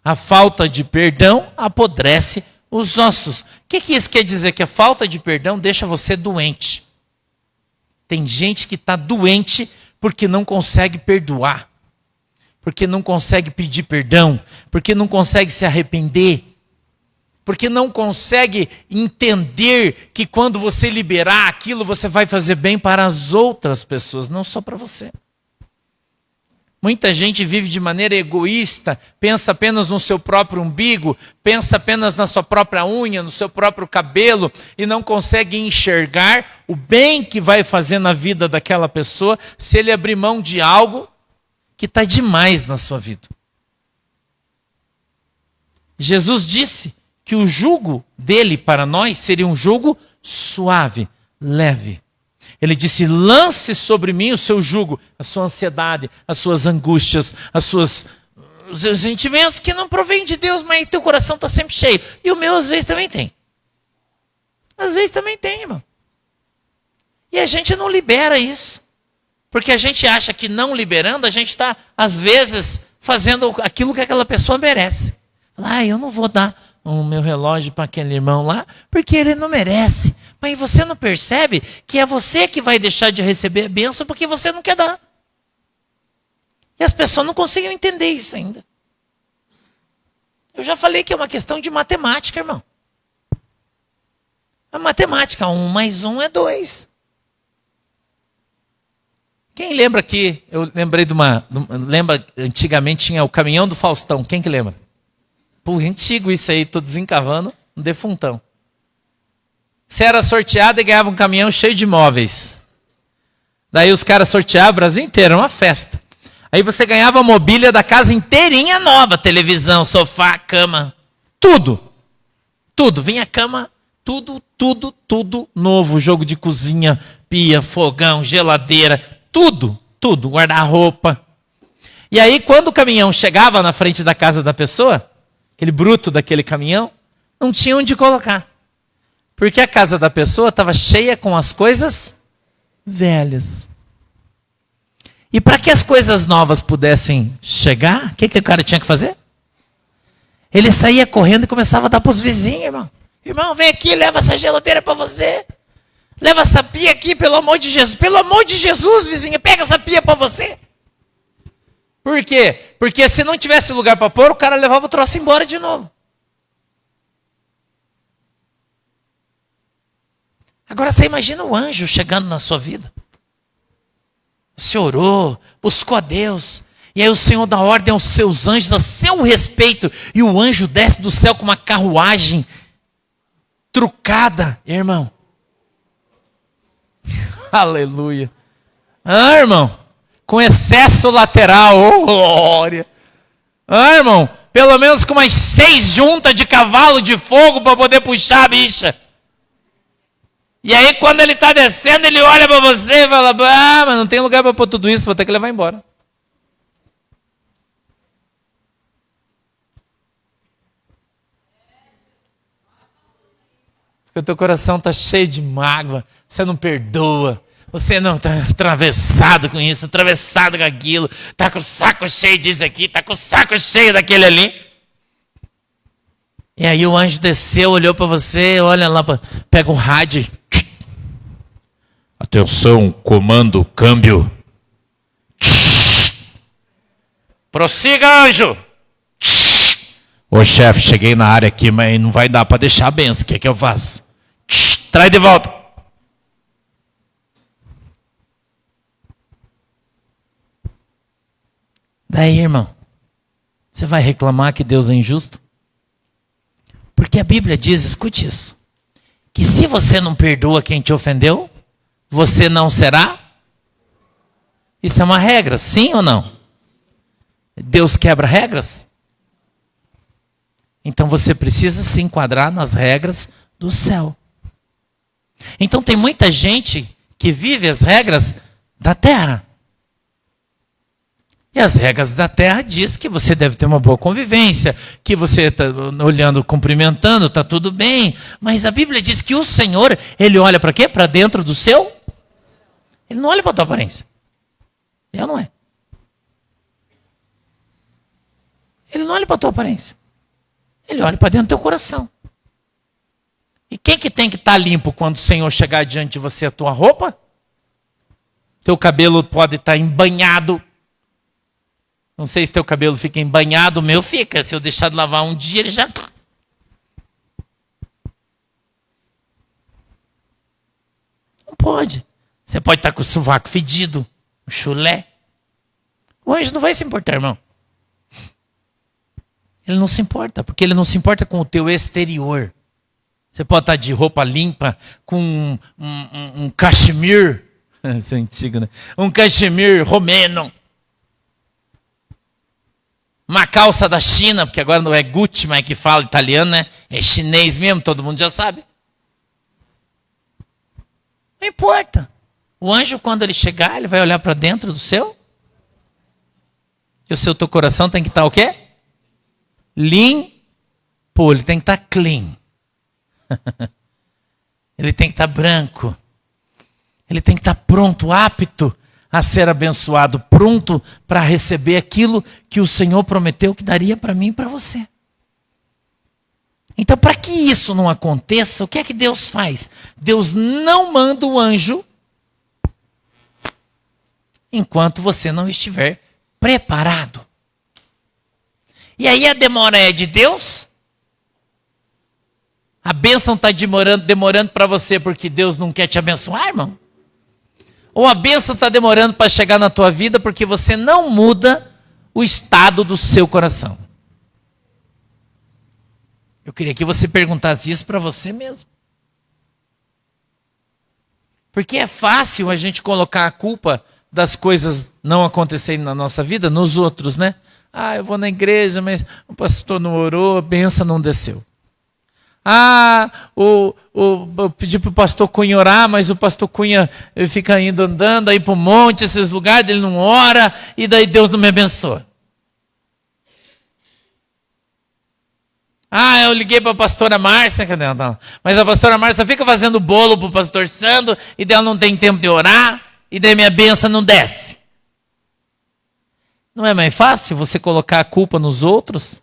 A falta de perdão apodrece os ossos. O que isso quer dizer? Que a falta de perdão deixa você doente. Tem gente que está doente porque não consegue perdoar. Porque não consegue pedir perdão. Porque não consegue se arrepender. Porque não consegue entender que quando você liberar aquilo, você vai fazer bem para as outras pessoas, não só para você. Muita gente vive de maneira egoísta, pensa apenas no seu próprio umbigo, pensa apenas na sua própria unha, no seu próprio cabelo, e não consegue enxergar o bem que vai fazer na vida daquela pessoa se ele abrir mão de algo que está demais na sua vida. Jesus disse que o jugo dele para nós seria um jugo suave, leve. Ele disse, lance sobre mim o seu jugo, a sua ansiedade, as suas angústias, os seus sentimentos que não provêm de Deus, mas teu coração está sempre cheio. E o meu às vezes também tem. Às vezes também tem, irmão. E a gente não libera isso. Porque a gente acha que não liberando, a gente está, às vezes, fazendo aquilo que aquela pessoa merece. Eu não vou dar o meu relógio para aquele irmão lá, porque ele não merece. Mas você não percebe que é você que vai deixar de receber a bênção porque você não quer dar. E as pessoas não conseguem entender isso ainda. Eu já falei que é uma questão de matemática, irmão. A matemática, 1 mais 1 é 2. Quem lembra que, eu lembrei lembra, antigamente tinha o caminhão do Faustão, quem que lembra? Pô, antigo isso aí, tô desencavando um defuntão. Você era sorteado e ganhava um caminhão cheio de móveis. Daí os caras sorteavam o Brasil inteiro, era uma festa. Aí você ganhava a mobília da casa inteirinha nova, televisão, sofá, cama, tudo. Tudo, vinha cama, tudo novo, jogo de cozinha, pia, fogão, geladeira, tudo, guarda-roupa. E aí quando o caminhão chegava na frente da casa da pessoa, aquele bruto daquele caminhão, não tinha onde colocar. Porque a casa da pessoa estava cheia com as coisas velhas. E para que as coisas novas pudessem chegar, o que o cara tinha que fazer? Ele saía correndo e começava a dar para os vizinhos, irmão. Irmão, vem aqui, leva essa geladeira para você. Leva essa pia aqui, pelo amor de Jesus. Pelo amor de Jesus, vizinha, pega essa pia para você. Por quê? Porque se não tivesse lugar para pôr, o cara levava o troço embora de novo. Agora você imagina o anjo chegando na sua vida. Você orou, buscou a Deus. E aí o Senhor dá ordem aos seus anjos a seu respeito. E o anjo desce do céu com uma carruagem trucada, irmão. Aleluia. Irmão, com excesso lateral, oh glória. Irmão, pelo menos com umas 6 juntas de cavalo de fogo para poder puxar a bicha. E aí quando ele está descendo, ele olha para você e fala, mas não tem lugar para pôr tudo isso, vou ter que levar embora. Porque o teu coração está cheio de mágoa, você não perdoa. Você não está atravessado com isso, atravessado com aquilo. Está com o saco cheio disso aqui, está com o saco cheio daquele ali. E aí o anjo desceu, olhou para você, olha lá, pega o rádio. Atenção, comando, câmbio. Prossiga, anjo. Ô chefe, cheguei na área aqui, mas não vai dar para deixar a benção. O que eu faço? Traz de volta. Daí, irmão, você vai reclamar que Deus é injusto? Porque a Bíblia diz, escute isso, que se você não perdoa quem te ofendeu, você não será? Isso é uma regra, sim ou não? Deus quebra regras? Então você precisa se enquadrar nas regras do céu. Então tem muita gente que vive as regras da terra. E as regras da terra diz que você deve ter uma boa convivência, que você está olhando, cumprimentando, está tudo bem. Mas a Bíblia diz que o Senhor, Ele olha para quê? Para dentro do seu? Ele não olha para a tua aparência. É ou não é? Ele não olha para a tua aparência. Ele olha para dentro do teu coração. E quem que tem que estar limpo quando o Senhor chegar diante de você? A tua roupa? Teu cabelo pode estar embanhado. Não sei se teu cabelo fica embanhado, o meu fica. Se eu deixar de lavar um dia, ele já... Não pode. Você pode estar com o sovaco fedido, o chulé. O anjo não vai se importar, irmão. Ele não se importa, porque ele não se importa com o teu exterior. Você pode estar de roupa limpa, com um cachemir. Isso é antigo, né? Um cachemir romeno. Uma calça da China, porque agora não é Gucci, mas é que fala italiano, né? É chinês mesmo, todo mundo já sabe. Não importa. O anjo, quando ele chegar, ele vai olhar para dentro do seu. E o seu teu coração tem que estar o quê? Limpo, ele tem que estar clean. Ele tem que estar branco. Ele tem que estar pronto, apto a ser abençoado, pronto para receber aquilo que o Senhor prometeu que daria para mim e para você. Então, para que isso não aconteça, o que é que Deus faz? Deus não manda o anjo enquanto você não estiver preparado. E aí a demora é de Deus? A bênção está demorando para você porque Deus não quer te abençoar, irmão? Ou a bênção está demorando para chegar na tua vida porque você não muda o estado do seu coração? Eu queria que você perguntasse isso para você mesmo. Porque é fácil a gente colocar a culpa das coisas não acontecerem na nossa vida nos outros, né? Eu vou na igreja, mas o pastor não orou, a bênção não desceu. Eu pedi para o pastor Cunha orar, mas o pastor Cunha fica indo andando aí para o monte, esses lugares, ele não ora, e daí Deus não me abençoa. Eu liguei para a pastora Márcia, cadê ela? Mas a pastora Márcia fica fazendo bolo para o pastor Sandro, e daí ela não tem tempo de orar, e daí minha bênção não desce. Não é mais fácil você colocar a culpa nos outros?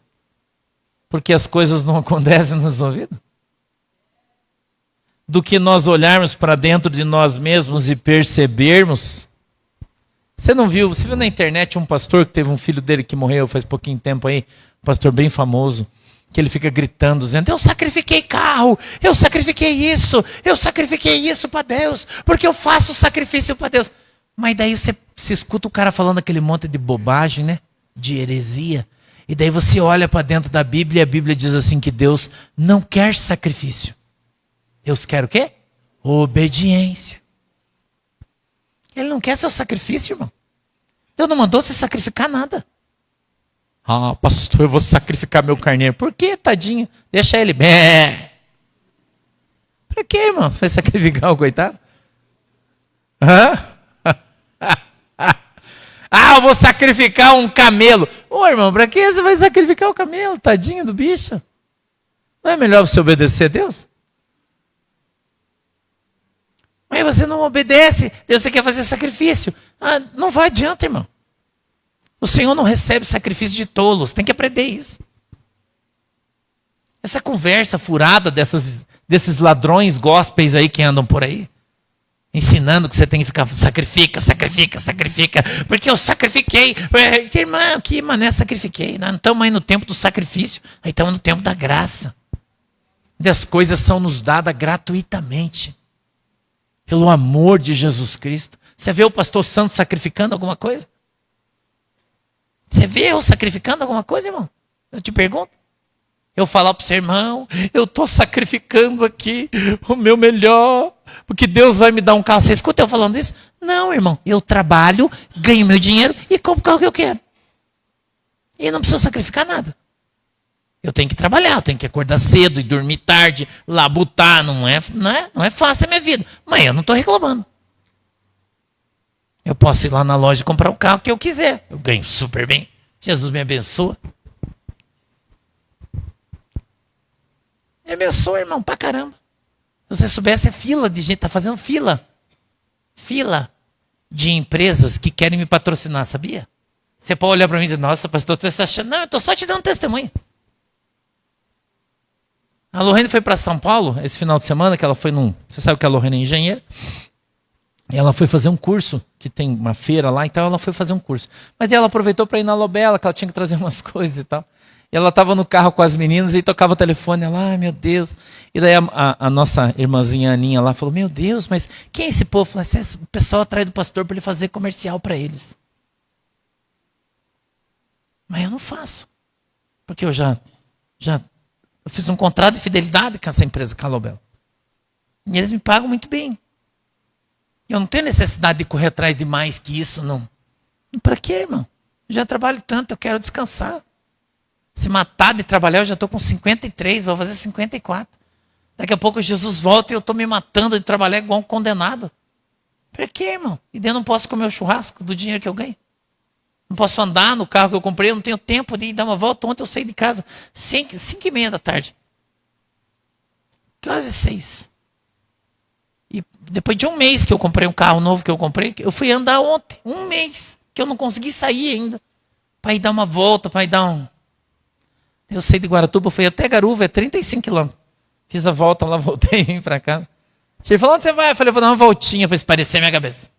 porque as coisas não acontecem na sua vida? Do que nós olharmos para dentro de nós mesmos e percebermos. Você viu na internet um pastor que teve um filho dele que morreu faz pouquinho tempo aí, um pastor bem famoso, que ele fica gritando, dizendo, eu sacrifiquei carro, eu sacrifiquei isso para Deus, porque eu faço sacrifício para Deus. Mas daí você escuta o cara falando aquele monte de bobagem, né? De heresia. E daí você olha para dentro da Bíblia e a Bíblia diz assim que Deus não quer sacrifício. Deus quer o quê? Obediência. Ele não quer seu sacrifício, irmão. Deus não mandou você sacrificar nada. Ah, pastor, eu vou sacrificar meu carneiro. Por quê, tadinho? Deixa ele bem. Para quê, irmão? Você vai sacrificar o coitado? Hã? Ah, eu vou sacrificar um camelo. Ô, irmão, para que você vai sacrificar o camelo? Tadinho do bicho. Não é melhor você obedecer a Deus? Mas você não obedece, Deus você quer fazer sacrifício. Ah, não vai adianta, irmão. O Senhor não recebe sacrifício de tolos, tem que aprender isso. Essa conversa furada desses ladrões gospels aí que andam por aí, ensinando que você tem que ficar, sacrifica, porque eu sacrifiquei. Irmão, que mané sacrifiquei? Não estamos aí no tempo do sacrifício, aí estamos no tempo da graça. E as coisas são nos dadas gratuitamente. Pelo amor de Jesus Cristo. Você vê o pastor Santos sacrificando alguma coisa? Você vê eu sacrificando alguma coisa, irmão? Eu te pergunto. Eu falar para o seu irmão, eu estou sacrificando aqui o meu melhor, porque Deus vai me dar um carro. Você escuta eu falando isso? Não, irmão. Eu trabalho, ganho meu dinheiro e compro o carro que eu quero. E não preciso sacrificar nada. Eu tenho que trabalhar, eu tenho que acordar cedo e dormir tarde, labutar, não é fácil a minha vida. Mas eu não estou reclamando. Eu posso ir lá na loja e comprar o carro que eu quiser. Eu ganho super bem. Jesus me abençoa. Me abençoa, irmão, pra caramba. Se você soubesse a fila de gente, tá fazendo fila. Fila de empresas que querem me patrocinar, sabia? Você pode olhar para mim e dizer, nossa, pastor, você está achando? Não, eu estou só te dando testemunho. A Lorraine foi para São Paulo esse final de semana, que ela foi Você sabe que a Lorraine é engenheira. E ela foi fazer um curso, que tem uma feira lá, então ela foi fazer um curso. Mas ela aproveitou para ir na Lobela, que ela tinha que trazer umas coisas e tal. E ela estava no carro com as meninas e tocava o telefone. Ela, ai meu Deus. E daí a nossa irmãzinha Aninha lá falou, meu Deus, mas quem é esse povo? Falei, esse é o pessoal atrás do pastor para ele fazer comercial para eles. Mas eu não faço. Porque eu eu fiz um contrato de fidelidade com essa empresa, com a Lobel. E eles me pagam muito bem. Eu não tenho necessidade de correr atrás de mais que isso, não. Para quê, irmão? Eu já trabalho tanto, eu quero descansar. Se matar de trabalhar, eu já estou com 53, vou fazer 54. Daqui a pouco Jesus volta e eu estou me matando de trabalhar igual um condenado. Para quê, irmão? E daí eu não posso comer o churrasco do dinheiro que eu ganho. Não posso andar no carro que eu comprei, eu não tenho tempo de ir dar uma volta. Ontem eu saí de casa 5:30 da tarde. Quase 6. E depois de um mês que eu comprei um carro novo que eu comprei, eu fui andar ontem. Um mês que eu não consegui sair ainda. Para ir dar uma volta, para ir dar um... Eu saí de Guaratuba, fui até Garuva, é 35 quilômetros. Fiz a volta lá, voltei e vim para cá. Ele falou, onde você vai? Eu falei, vou dar uma voltinha para esparecer minha cabeça.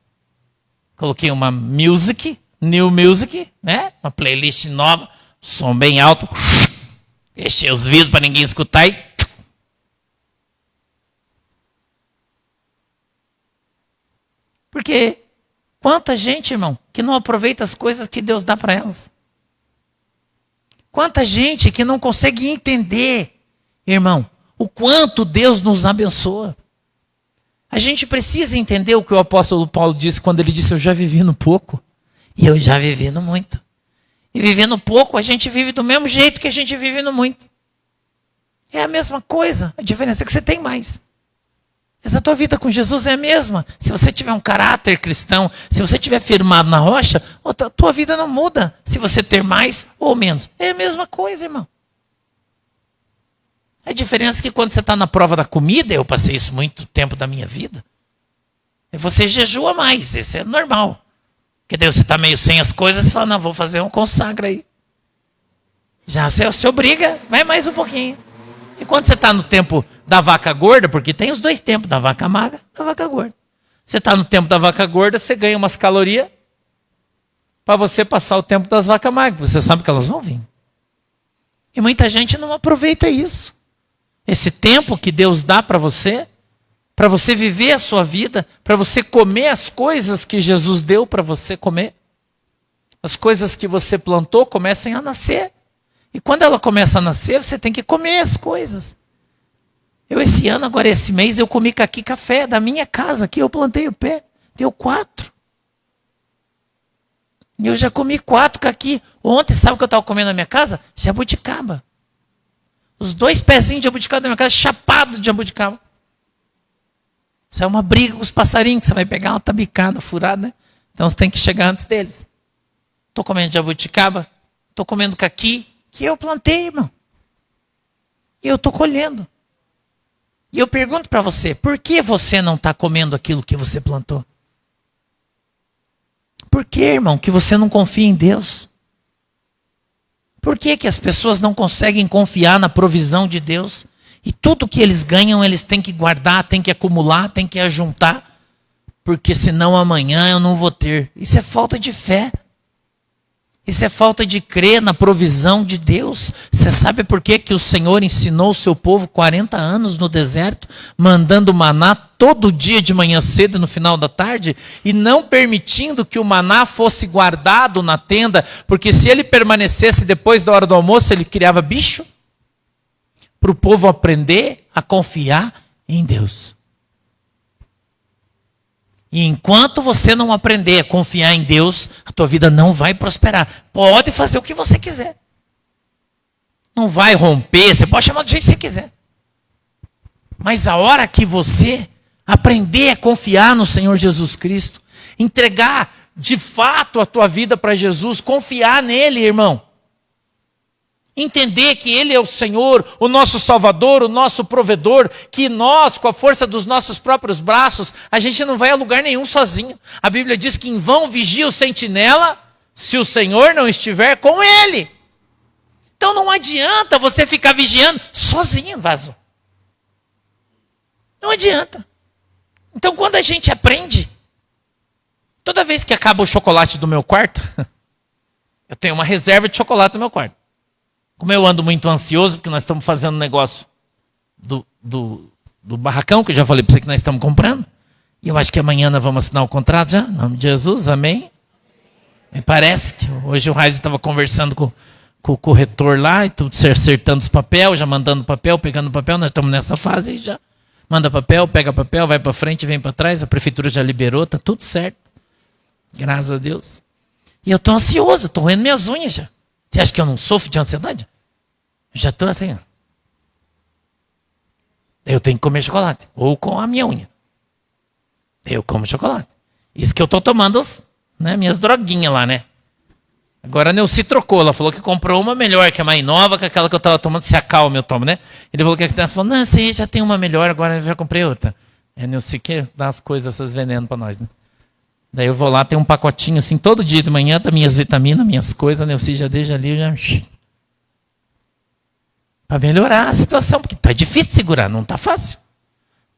Coloquei uma new music, né? Uma playlist nova, som bem alto. Fechei os vidros para ninguém escutar e... Porque quanta gente, irmão, que não aproveita as coisas que Deus dá para elas. Quanta gente que não consegue entender, irmão, o quanto Deus nos abençoa. A gente precisa entender o que o apóstolo Paulo disse quando ele disse, eu já vivi no pouco e eu já vivi no muito. E vivendo pouco, a gente vive do mesmo jeito que a gente vive no muito. É a mesma coisa, a diferença é que você tem mais. Essa tua vida com Jesus é a mesma. Se você tiver um caráter cristão, se você estiver firmado na rocha, a tua vida não muda. Se você ter mais ou menos. É a mesma coisa, irmão. A diferença é que quando você está na prova da comida, eu passei isso muito tempo da minha vida, você jejua mais, isso é normal. Porque daí você está meio sem as coisas, você fala, não, vou fazer um consagra aí. Já você obriga, vai mais um pouquinho. E quando você está no tempo da vaca gorda, porque tem os dois tempos, da vaca magra e da vaca gorda. Você está no tempo da vaca gorda, você ganha umas calorias para você passar o tempo das vacas magras, porque você sabe que elas vão vir. E muita gente não aproveita isso. Esse tempo que Deus dá para você viver a sua vida, para você comer as coisas que Jesus deu para você comer. As coisas que você plantou comecem a nascer. E quando ela começa a nascer, você tem que comer as coisas. Esse ano, agora esse mês, eu comi caqui café da minha casa, aqui eu plantei o pé, deu 4. E eu já comi 4 caqui. Ontem, sabe o que eu estava comendo na minha casa? Jabuticaba. Os 2 pezinhos de jabuticaba da minha casa, chapado de jabuticaba. Isso é uma briga com os passarinhos, que você vai pegar uma tabicada furada, né? Então você tem que chegar antes deles. Estou comendo jabuticaba, estou comendo caqui, que eu plantei, irmão. E eu estou colhendo. E eu pergunto para você, por que você não está comendo aquilo que você plantou? Por que, irmão, que você não confia em Deus? Por que que as pessoas não conseguem confiar na provisão de Deus? E tudo que eles ganham, eles têm que guardar, têm que acumular, têm que ajuntar, porque senão amanhã eu não vou ter. Isso é falta de fé. Isso é falta de crer na provisão de Deus. Você sabe por que que o Senhor ensinou o seu povo 40 anos no deserto, mandando maná todo dia de manhã cedo e no final da tarde, e não permitindo que o maná fosse guardado na tenda, porque se ele permanecesse depois da hora do almoço, ele criava bicho, para o povo aprender a confiar em Deus. E enquanto você não aprender a confiar em Deus, a tua vida não vai prosperar. Pode fazer o que você quiser. Não vai romper, você pode chamar do jeito que você quiser. Mas a hora que você aprender a confiar no Senhor Jesus Cristo, entregar de fato a tua vida para Jesus, confiar nele, irmão. Entender que Ele é o Senhor, o nosso Salvador, o nosso provedor, que nós, com a força dos nossos próprios braços, a gente não vai a lugar nenhum sozinho. A Bíblia diz que em vão vigia o sentinela, se o Senhor não estiver com ele. Então não adianta você ficar vigiando sozinho, vaso. Não adianta. Então quando a gente aprende, toda vez que acaba o chocolate do meu quarto, eu tenho uma reserva de chocolate no meu quarto. Como eu ando muito ansioso, porque nós estamos fazendo um negócio do barracão, que eu já falei para você que nós estamos comprando. E eu acho que amanhã nós vamos assinar o contrato já, em nome de Jesus, amém? Me parece que hoje o Raiz estava conversando com o corretor lá, e tudo acertando os papéis, já mandando papel, pegando papel, nós estamos nessa fase e já manda papel, pega papel, vai para frente, vem para trás, a prefeitura já liberou, está tudo certo. Graças a Deus. E eu estou ansioso, estou roendo minhas unhas já. Você acha que eu não sofro de ansiedade? Já estou assim. Eu tenho que comer chocolate. Ou com a minha unha. Eu como chocolate. Isso que eu estou tomando, minhas droguinhas lá, né? Agora a Neuci trocou. Ela falou que comprou uma melhor, que é mais nova que aquela que eu estava tomando. Se acalma, eu tomo, né? Ele falou que ela falou, não, você já tem uma melhor, agora eu já comprei outra. É a Neuci que dá as coisas, essas venenos para nós, né? Daí eu vou lá, tem um pacotinho assim, todo dia de manhã, tá minhas vitaminas, minhas coisas, a Neuci já deixa ali, para melhorar a situação, porque tá difícil de segurar, não tá fácil.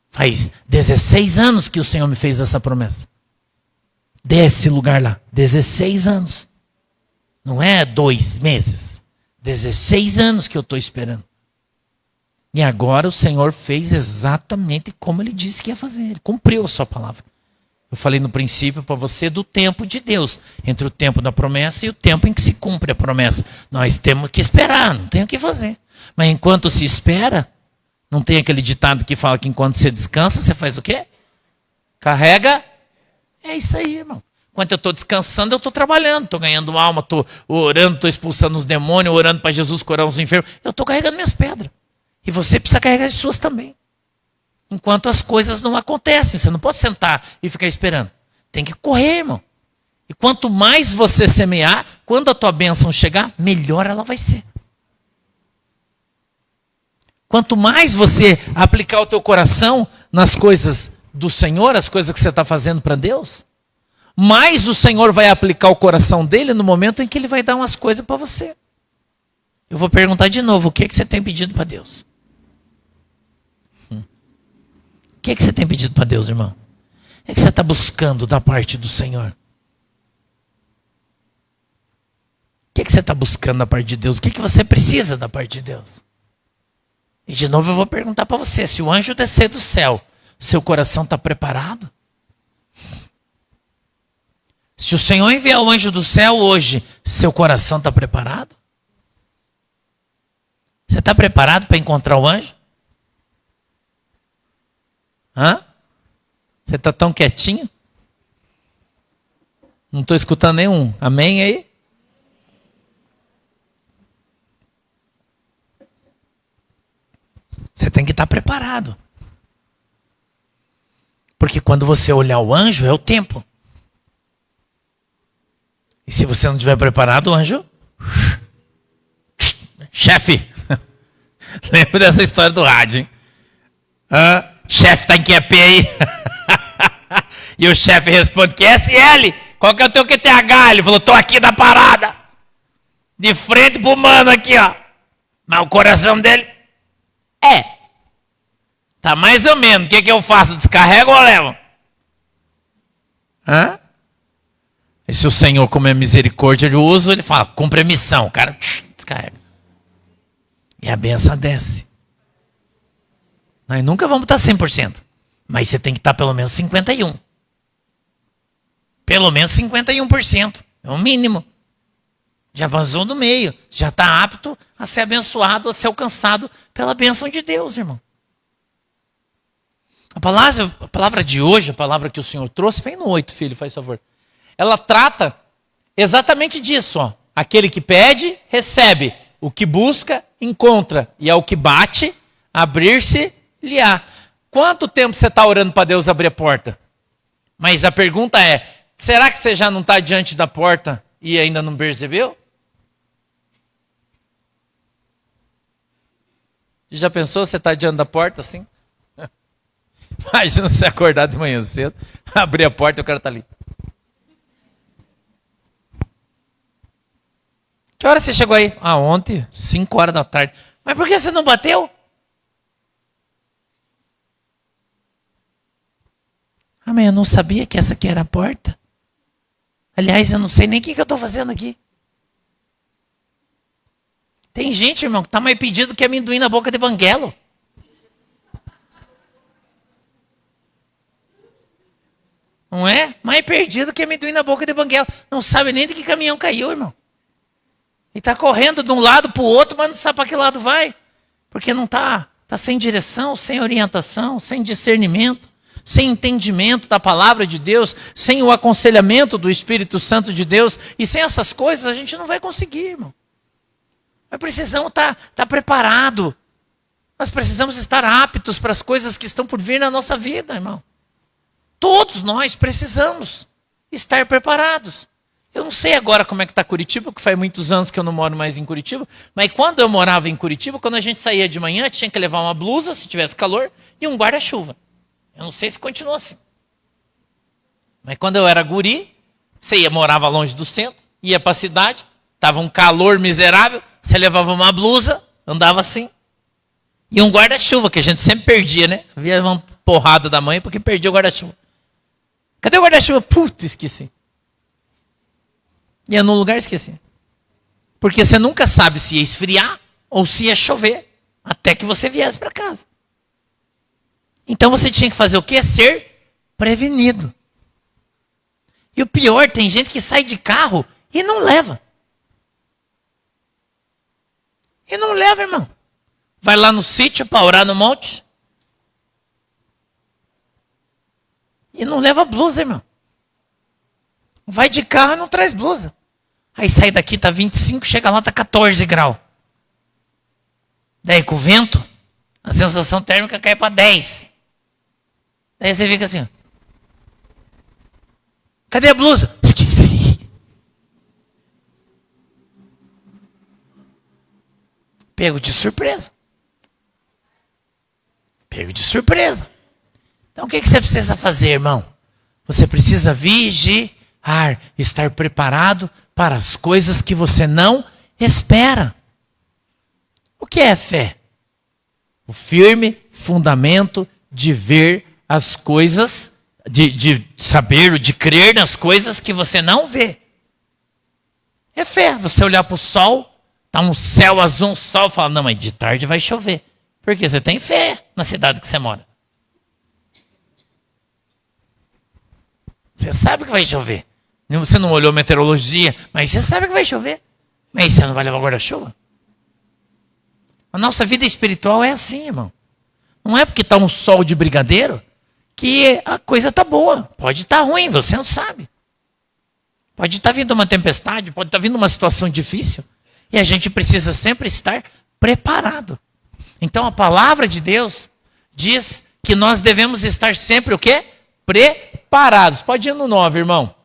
Faz 16 anos que o Senhor me fez essa promessa. Desse lugar lá, 16 anos. Não é 2 meses. 16 anos que eu estou esperando. E agora o Senhor fez exatamente como Ele disse que ia fazer. Ele cumpriu a sua palavra. Eu falei no princípio para você do tempo de Deus. Entre o tempo da promessa e o tempo em que se cumpre a promessa. Nós temos que esperar, não tem o que fazer. Mas enquanto se espera, não tem aquele ditado que fala que enquanto você descansa, você faz o quê? Carrega. É isso aí, irmão. Enquanto eu estou descansando, eu estou trabalhando, estou ganhando alma, estou orando, estou expulsando os demônios, orando para Jesus curar os enfermos. Eu estou carregando minhas pedras. E você precisa carregar as suas também. Enquanto as coisas não acontecem. Você não pode sentar e ficar esperando. Tem que correr, irmão. E quanto mais você semear, quando a tua bênção chegar, melhor ela vai ser. Quanto mais você aplicar o teu coração nas coisas do Senhor, as coisas que você está fazendo para Deus, mais o Senhor vai aplicar o coração dele no momento em que ele vai dar umas coisas para você. Eu vou perguntar de novo, o que você tem pedido para Deus? O que você tem pedido para Deus, irmão? O que você está buscando da parte do Senhor? O que você está buscando da parte de Deus? O que você precisa da parte de Deus? E de novo eu vou perguntar para você, se o anjo descer do céu, seu coração está preparado? Se o Senhor enviar o anjo do céu hoje, seu coração está preparado? Você está preparado para encontrar o anjo? Hã? Você está tão quietinho? Não estou escutando nenhum. Amém aí? Você tem que estar preparado. Porque quando você olhar o anjo, é o tempo. E se você não estiver preparado, o anjo... Chefe! Lembra dessa história do rádio, hein? Chefe, tá em QP aí? E o chefe responde, QSL, qual que é o teu QTH? Ele falou, tô aqui na parada. De frente pro mano aqui, ó. Mas o coração dele... Tá mais ou menos. O que eu faço? Descarrego ou levo? E se o Senhor, como é misericórdia, ele usa, ele fala, cumpre a missão. O cara descarrega. E a benção desce. Nós nunca vamos estar 100%. Mas você tem que estar pelo menos 51%. Pelo menos 51%. É o mínimo. Já avançou do meio. Já está apto a ser abençoado, a ser alcançado pela bênção de Deus, irmão. A palavra de hoje, a palavra que o Senhor trouxe, vem no 8, filho, faz favor. Ela trata exatamente disso. Ó. Aquele que pede, recebe. O que busca, encontra. E ao que bate, abrir-se-lhe-á. Quanto tempo você está orando para Deus abrir a porta? Mas a pergunta é, será que você já não está diante da porta e ainda não percebeu? Já pensou você está diante da porta assim? Imagina você acordar de manhã cedo, abrir a porta e o cara está ali. Que hora você chegou aí? Ontem, 5 horas da tarde. Mas por que você não bateu? Mas eu não sabia que essa aqui era a porta. Aliás, eu não sei nem o que eu estou fazendo aqui. Tem gente, irmão, que está mais pedido que amendoim na boca de banguelo. Não é? Mais perdido que amendoim na boca de banguela. Não sabe nem de que caminhão caiu, irmão. E está correndo de um lado para o outro, mas não sabe para que lado vai. Porque não está sem direção, sem orientação, sem discernimento, sem entendimento da palavra de Deus, sem o aconselhamento do Espírito Santo de Deus. E sem essas coisas a gente não vai conseguir, irmão. Nós precisamos estar preparado. Nós precisamos estar aptos para as coisas que estão por vir na nossa vida, irmão. Todos nós precisamos estar preparados. Eu não sei agora como é que está Curitiba, porque faz muitos anos que eu não moro mais em Curitiba, mas quando eu morava em Curitiba, quando a gente saía de manhã, tinha que levar uma blusa, se tivesse calor, e um guarda-chuva. Eu não sei se continua assim. Mas quando eu era guri, você morava longe do centro, ia para a cidade, estava um calor miserável, você levava uma blusa, andava assim, e um guarda-chuva, que a gente sempre perdia, né? Havia uma porrada da mãe porque perdia o guarda-chuva. Cadê o guarda-chuva? Puta, esqueci. Ia num lugar, esqueci. Porque você nunca sabe se ia esfriar ou se ia chover, até que você viesse para casa. Então você tinha que fazer o quê? Ser prevenido. E o pior, tem gente que sai de carro e não leva. E não leva, irmão. Vai lá no sítio para orar no monte. E não leva blusa, irmão. Vai de carro e não traz blusa. Aí sai daqui, tá 25, chega lá, tá 14 graus. Daí com o vento, a sensação térmica cai para 10. Daí você fica assim, ó. Cadê a blusa? Esqueci. Pego de surpresa. Pego de surpresa. Então o que você precisa fazer, irmão? Você precisa vigiar, estar preparado para as coisas que você não espera. O que é fé? O firme fundamento de ver as coisas, de saber, de crer nas coisas que você não vê. É fé. Você olhar para o sol, tá um céu azul, um sol, e falar, não, mas de tarde vai chover. Porque você tem fé na cidade que você mora. Você sabe que vai chover. Você não olhou meteorologia, mas você sabe que vai chover. Mas você não vai levar guarda-chuva? A nossa vida espiritual é assim, irmão. Não é porque está um sol de brigadeiro que a coisa está boa. Pode estar ruim, você não sabe. Pode estar vindo uma tempestade, pode estar vindo uma situação difícil. E a gente precisa sempre estar preparado. Então a palavra de Deus diz que nós devemos estar sempre o quê? Preparados. Pode ir no 9, irmão.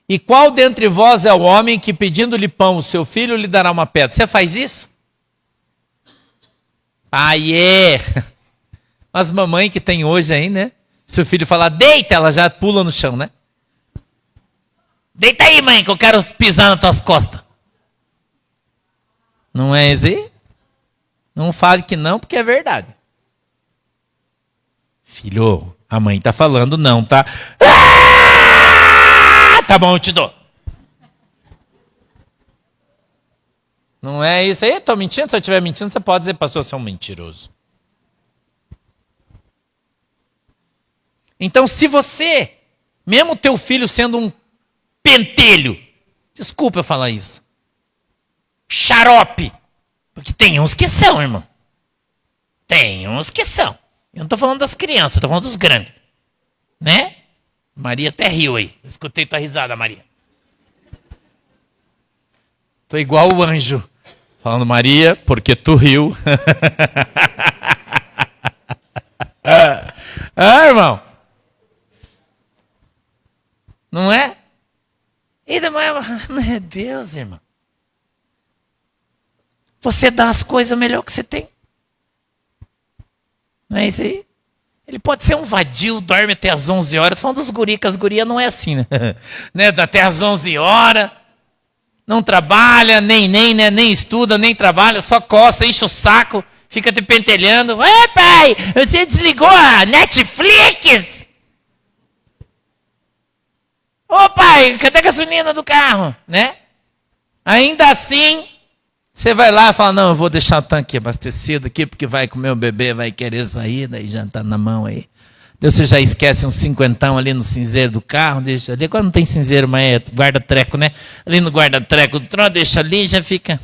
E qual dentre vós é o homem que pedindo-lhe pão o seu filho lhe dará uma pedra? Você faz isso? As mamães que tem hoje aí, né? Se o filho falar, deita, ela já pula no chão, né? Deita aí, mãe, que eu quero pisar nas tuas costas. Não é isso aí? Não fale que não, porque é verdade. Filho, a mãe tá falando não, tá? Tá bom, eu te dou. Não é isso aí? Estou mentindo? Se eu estiver mentindo, você pode dizer, pastor, você é um mentiroso. Então, se você, mesmo teu filho sendo um pentelho, desculpa eu falar isso, xarope, porque tem uns que são, irmão. Tem uns que são. Eu não estou falando das crianças, estou falando dos grandes. Né? Maria até riu aí. Eu escutei tua risada, Maria. Estou igual o anjo. Falando, Maria, porque tu riu. Irmão. Não é? Meu Deus, irmão. Você dá as coisas melhor que você tem. Não é isso aí? Ele pode ser um vadio, dorme até às 11 horas. Estou falando dos guri, que as gurias não é assim, né? Até às 11 horas. Não trabalha, nem estuda, nem trabalha, só coça, enche o saco, fica te pentelhando. Ei, pai, você desligou a Netflix? Ô, pai, cadê a gasolina do carro? Né? Ainda assim, você vai lá e fala, não, eu vou deixar o tanque abastecido aqui, porque vai que o meu bebê vai querer sair, daí já está na mão aí. Daí você já esquece um cinquentão ali no cinzeiro do carro, deixa ali. Agora não tem cinzeiro, mas é guarda-treco, né? Ali no guarda-treco, deixa ali e já fica.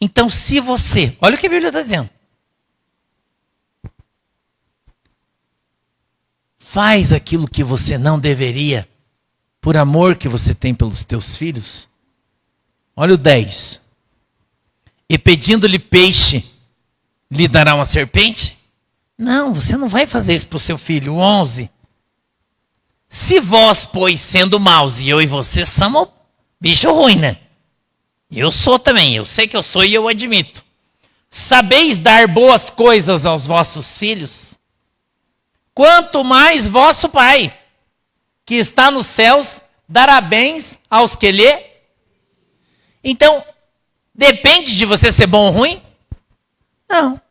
Então, se você... Olha o que a Bíblia está dizendo. Faz aquilo que você não deveria, por amor que você tem pelos teus filhos. Olha o 10. E pedindo-lhe peixe, lhe dará uma serpente? Não, você não vai fazer isso para o seu filho. 11. Se vós, pois, sendo maus, e eu e você somos bicho ruim, né? Eu sou também, eu sei que eu sou e eu admito. Sabeis dar boas coisas aos vossos filhos? Quanto mais vosso Pai, que está nos céus, dará bens aos que lhe... Então, depende de você ser bom ou ruim? Não.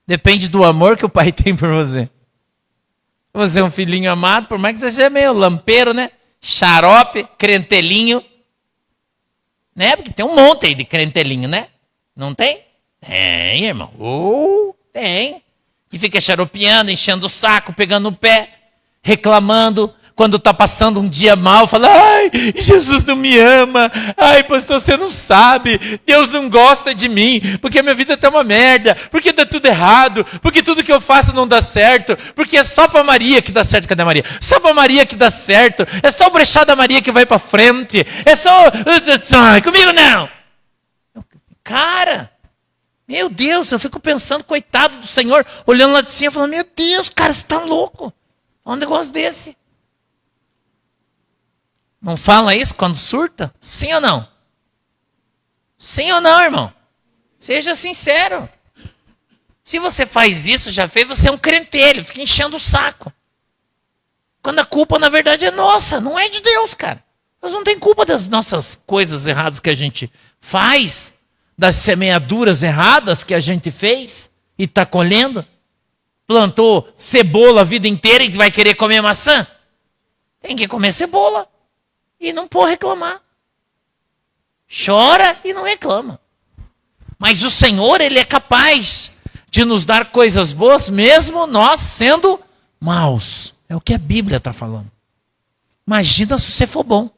Depende do amor que o pai tem por você. Você é um filhinho amado, por mais que você seja meio lampeiro, né? Xarope, crentelinho. Né? Porque tem um monte aí de crentelinho, né? Não tem? Tem, irmão. Tem. Que fica xaropeando, enchendo o saco, pegando no pé, reclamando. Quando está passando um dia mal, fala, ai, Jesus não me ama, ai, pastor, você não sabe, Deus não gosta de mim, porque a minha vida está uma merda, porque dá tudo errado, porque tudo que eu faço não dá certo, porque é só para Maria que dá certo. Cadê a Maria? Só para Maria que dá certo, é só o brechó da Maria que vai para frente, é só... Comigo não! Cara, meu Deus, eu fico pensando, coitado do Senhor, olhando lá de cima, falando, meu Deus, cara, você está louco, um negócio desse. Não fala isso quando surta? Sim ou não? Sim ou não, irmão? Seja sincero. Se você faz isso, já fez, você é um crentelho, fica enchendo o saco. Quando a culpa, na verdade, é nossa, não é de Deus, cara. Deus não tem culpa das nossas coisas erradas que a gente faz. das semeaduras erradas que a gente fez e está colhendo? Plantou cebola a vida inteira e vai querer comer maçã? Tem que comer cebola e não pode reclamar. Chora e não reclama. Mas o Senhor, Ele é capaz de nos dar coisas boas, mesmo nós sendo maus. É o que a Bíblia está falando. Imagina se você for bom.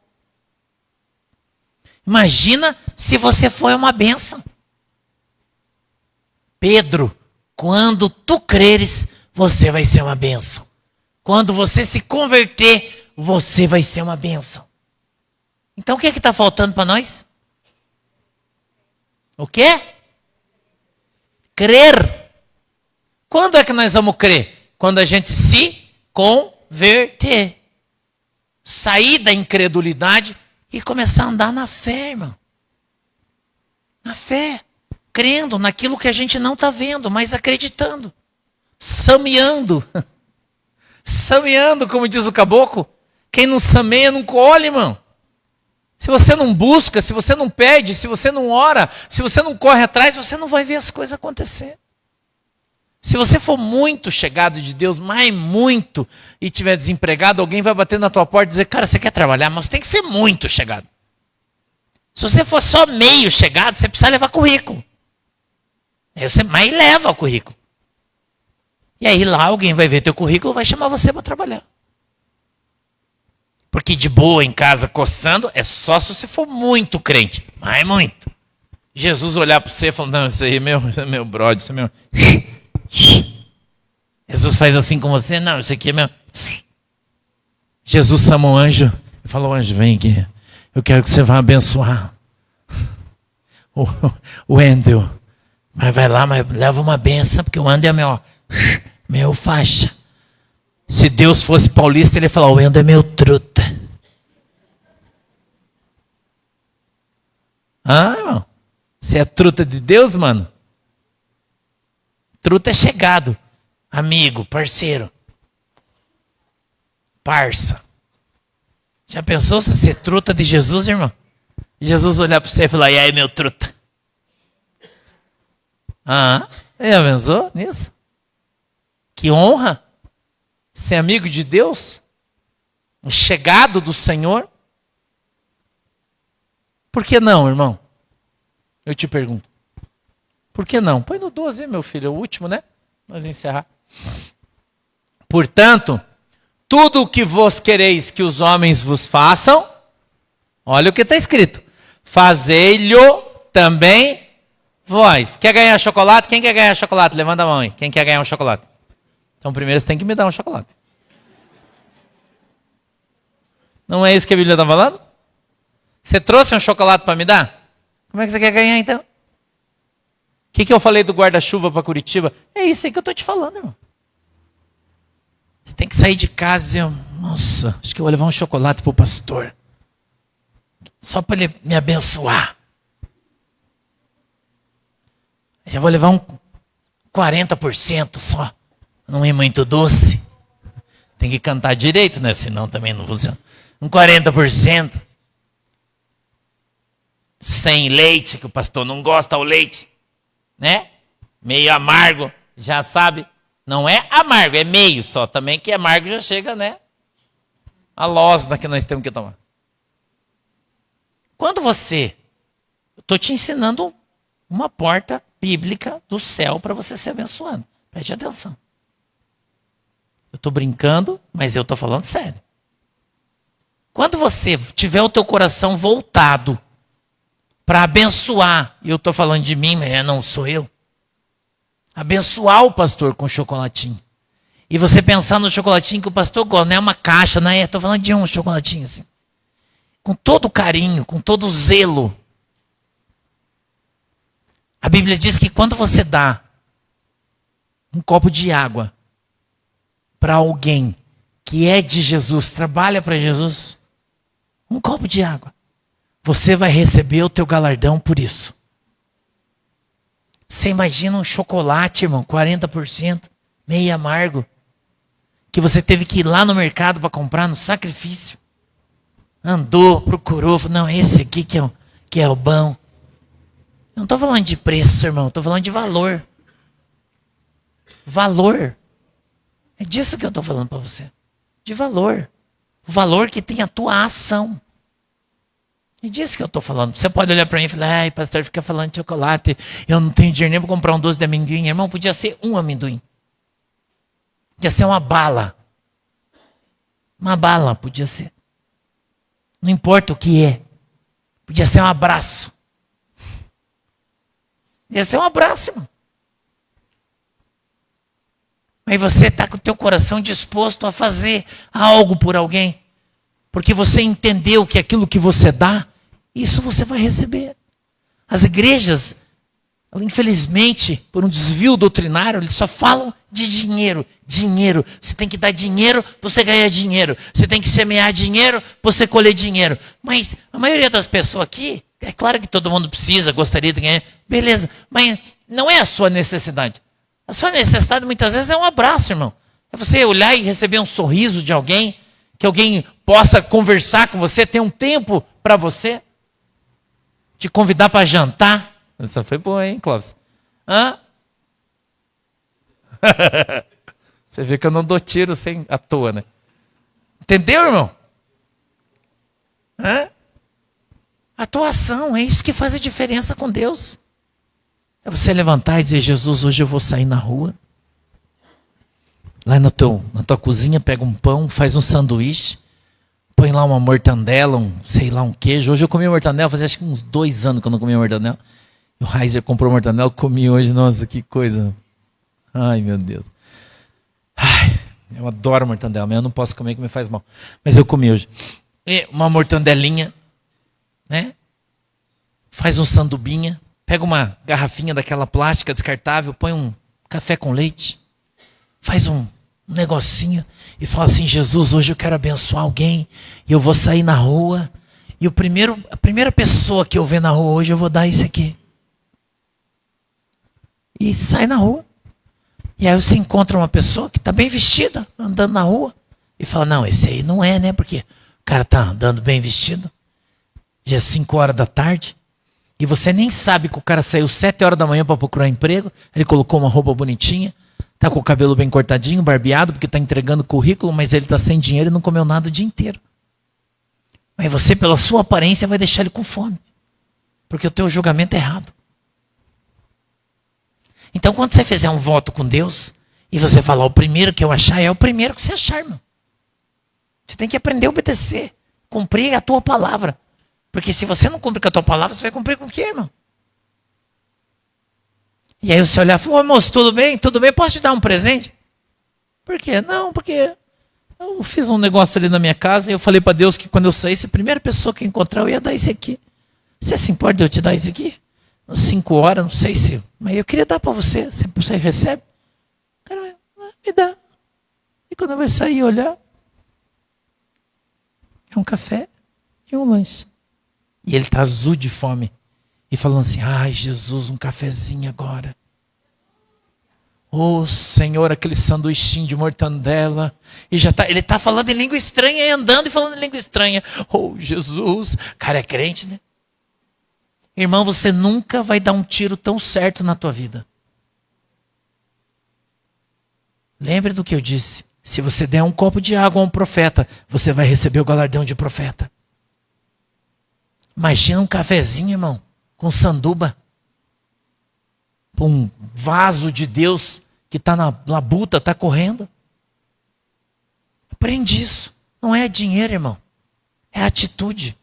Imagina se você for uma bênção. Pedro, quando tu creres, você vai ser uma bênção. Quando você se converter, você vai ser uma bênção. Então o que está faltando para nós? O quê? Crer. Quando é que nós vamos crer? Quando a gente se converter. Sair da incredulidade e começar a andar na fé, irmão. Na fé. Crendo naquilo que a gente não está vendo, mas acreditando. Sameando. Sameando, como diz o caboclo. Quem não sameia não colhe, irmão. Se você não busca, se você não pede, se você não ora, se você não corre atrás, você não vai ver as coisas acontecer. Se você for muito chegado de Deus, mas muito, e tiver desempregado, alguém vai bater na tua porta e dizer, cara, você quer trabalhar? Mas tem que ser muito chegado. Se você for só meio chegado, você precisa levar currículo. Aí você mais leva o currículo. E aí lá alguém vai ver teu currículo e vai chamar você para trabalhar. Porque de boa em casa coçando é só se você for muito crente. Mas muito. Jesus olhar para você e falar, não, isso aí é meu brother, isso é meu... Jesus faz assim com você? Não, isso aqui é meu... Jesus chama um anjo e fala, anjo, vem aqui. Eu quero que você vá abençoar o Wendel. Mas vai lá, mas leva uma benção, porque o Wendel é meu faixa. Se Deus fosse paulista, ele ia falar, o Wendel é meu truta. Irmão? Você é truta de Deus, mano? Truta é chegado. Amigo, parceiro. Parça. Já pensou se você é truta de Jesus, irmão? Jesus olhar para você e falar, e aí, meu truta? Já pensou nisso? Que honra ser amigo de Deus, um chegado do Senhor. Por que não, irmão? Eu te pergunto. Por que não? Põe no 12, meu filho, é o último, né? Nós encerrar. Portanto, tudo o que vos quereis que os homens vos façam, olha o que está escrito, fazei-lhe também vós. Quer ganhar chocolate? Quem quer ganhar chocolate? Levanta a mão aí. Quem quer ganhar um chocolate? Então primeiro você tem que me dar um chocolate. Não é isso que a Bíblia está falando? Você trouxe um chocolate para me dar? Como é que você quer ganhar então? O que eu falei do guarda-chuva para Curitiba? É isso aí que eu estou te falando, irmão. Você tem que sair de casa e dizer, nossa, acho que eu vou levar um chocolate para o pastor. Só para ele me abençoar. Eu vou levar um 40% só. Não é muito doce. Tem que cantar direito, né? Senão também não funciona. Um 40%. Sem leite, que o pastor não gosta do leite. Né? Meio amargo, já sabe. Não é amargo, é meio só. Também que amargo já chega, né? A losna que nós temos que tomar. Quando você... Eu estou te ensinando uma porta bíblica do céu para você ser abençoado. Preste atenção. Eu estou brincando, mas eu estou falando sério. Quando você tiver o teu coração voltado para abençoar, e eu estou falando de mim, mas não sou eu, abençoar o pastor com chocolatinho. E você pensar no chocolatinho que o pastor gosta, não é uma caixa, não é? Estou falando de um chocolatinho assim. Com todo carinho, com todo zelo. A Bíblia diz que quando você dá um copo de água para alguém que é de Jesus, trabalha para Jesus, um copo de água, você vai receber o teu galardão por isso. Você imagina um chocolate, irmão, 40%, meio amargo, que você teve que ir lá no mercado para comprar no sacrifício. Andou, procurou, falou, não, esse aqui que é o bom. Eu não estou falando de preço, irmão. Estou falando de valor. Valor. É disso que eu estou falando para você. De valor. O valor que tem a tua ação. É disso que eu estou falando. Você pode olhar para mim e falar, ai, pastor, fica falando de chocolate. Eu não tenho dinheiro nem para comprar um doce de amendoim. Irmão, podia ser um amendoim. Podia ser uma bala. Uma bala, podia ser. Não importa o que é. Podia ser um abraço. Podia ser um abraço, irmão. Mas você está com o teu coração disposto a fazer algo por alguém. Porque você entendeu que aquilo que você dá, isso você vai receber. As igrejas, infelizmente, por um desvio doutrinário, eles só falam de dinheiro. Dinheiro. Você tem que dar dinheiro para você ganhar dinheiro. Você tem que semear dinheiro para você colher dinheiro. Mas a maioria das pessoas aqui, é claro que todo mundo precisa, gostaria de ganhar. Beleza, mas não é a sua necessidade. A sua necessidade muitas vezes é um abraço, irmão. É você olhar e receber um sorriso de alguém, que alguém possa conversar com você, ter um tempo para você, te convidar para jantar. Essa foi boa, hein, Cláudio? Hã? Você vê que eu não dou tiro sem à toa, né? Entendeu, irmão? Hã? Atuação, é isso que faz a diferença com Deus. É você levantar e dizer, Jesus, hoje eu vou sair na rua. Lá na tua cozinha, pega um pão, faz um sanduíche, põe lá uma mortandela, um queijo. Hoje eu comi mortandela, fazia acho que uns 2 anos que eu não comia mortandela. E o Heiser comprou mortandela, eu comi hoje, nossa, que coisa. Ai, meu Deus. Ai, eu adoro mortandela, mas eu não posso comer que me faz mal. Mas eu comi hoje. E uma mortandelinha, né? Faz um sandubinha, pega uma garrafinha daquela plástica descartável, põe um café com leite, faz um negocinho e fala assim, Jesus, hoje eu quero abençoar alguém e eu vou sair na rua e a primeira pessoa que eu ver na rua hoje eu vou dar isso aqui. E sai na rua. E aí você encontra uma pessoa que está bem vestida, andando na rua e fala, não, esse aí não é, né? Porque o cara está andando bem vestido. Já é 5 horas da tarde. E você nem sabe que o cara saiu 7 horas da manhã para procurar emprego. Ele colocou uma roupa bonitinha. Está com o cabelo bem cortadinho, barbeado, porque está entregando currículo, mas ele está sem dinheiro e não comeu nada o dia inteiro. Mas você, pela sua aparência, vai deixar ele com fome. Porque o teu julgamento é errado. Então, quando você fizer um voto com Deus, e você falar, o primeiro que eu achar, é o primeiro que você achar, irmão. Você tem que aprender a obedecer. Cumprir a tua palavra. Porque se você não cumprir com a tua palavra, você vai cumprir com o quê, irmão? E aí você olhar e falar, ô moço, tudo bem? Tudo bem? Posso te dar um presente? Por quê? Não, porque eu fiz um negócio ali na minha casa e eu falei para Deus que quando eu saísse, a primeira pessoa que eu encontrar, eu ia dar isso aqui. Você se importa de eu te dar isso aqui? 5 horas, não sei se... Mas eu queria dar para você. Você recebe? Cara, me dá. E quando eu vou sair e olhar, é um café e um lanche. E ele está azul de fome. E falando assim, ai Jesus, um cafezinho agora. Oh Senhor, aquele sanduichinho de mortandela. E já tá, ele está falando em língua estranha e andando e falando em língua estranha. Oh Jesus, cara é crente, né? Irmão, você nunca vai dar um tiro tão certo na tua vida. Lembre do que eu disse. Se você der um copo de água a um profeta, você vai receber o galardão de profeta. Imagina um cafezinho, irmão, com sanduba. Um vaso de Deus que está na labuta, está correndo. Aprende isso. Não é dinheiro, irmão. É atitude.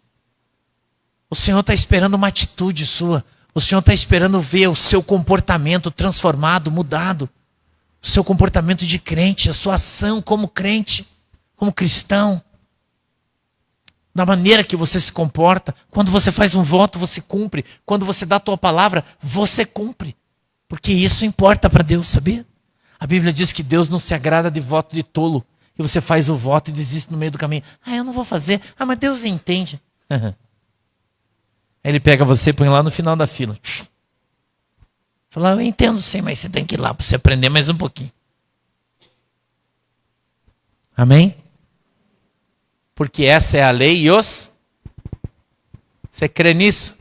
O Senhor está esperando uma atitude sua. O Senhor está esperando ver o seu comportamento transformado, mudado. O seu comportamento de crente, a sua ação como crente, como cristão. Da maneira que você se comporta. Quando você faz um voto, você cumpre. Quando você dá a tua palavra, você cumpre. Porque isso importa para Deus, sabia? A Bíblia diz que Deus não se agrada de voto de tolo. E você faz o voto e desiste no meio do caminho. Ah, eu não vou fazer. Ah, mas Deus entende. Aí ele pega você e põe lá no final da fila. Fala, eu entendo sim, mas você tem que ir lá para você aprender mais um pouquinho. Amém? Porque essa é a lei e os... Você crê nisso?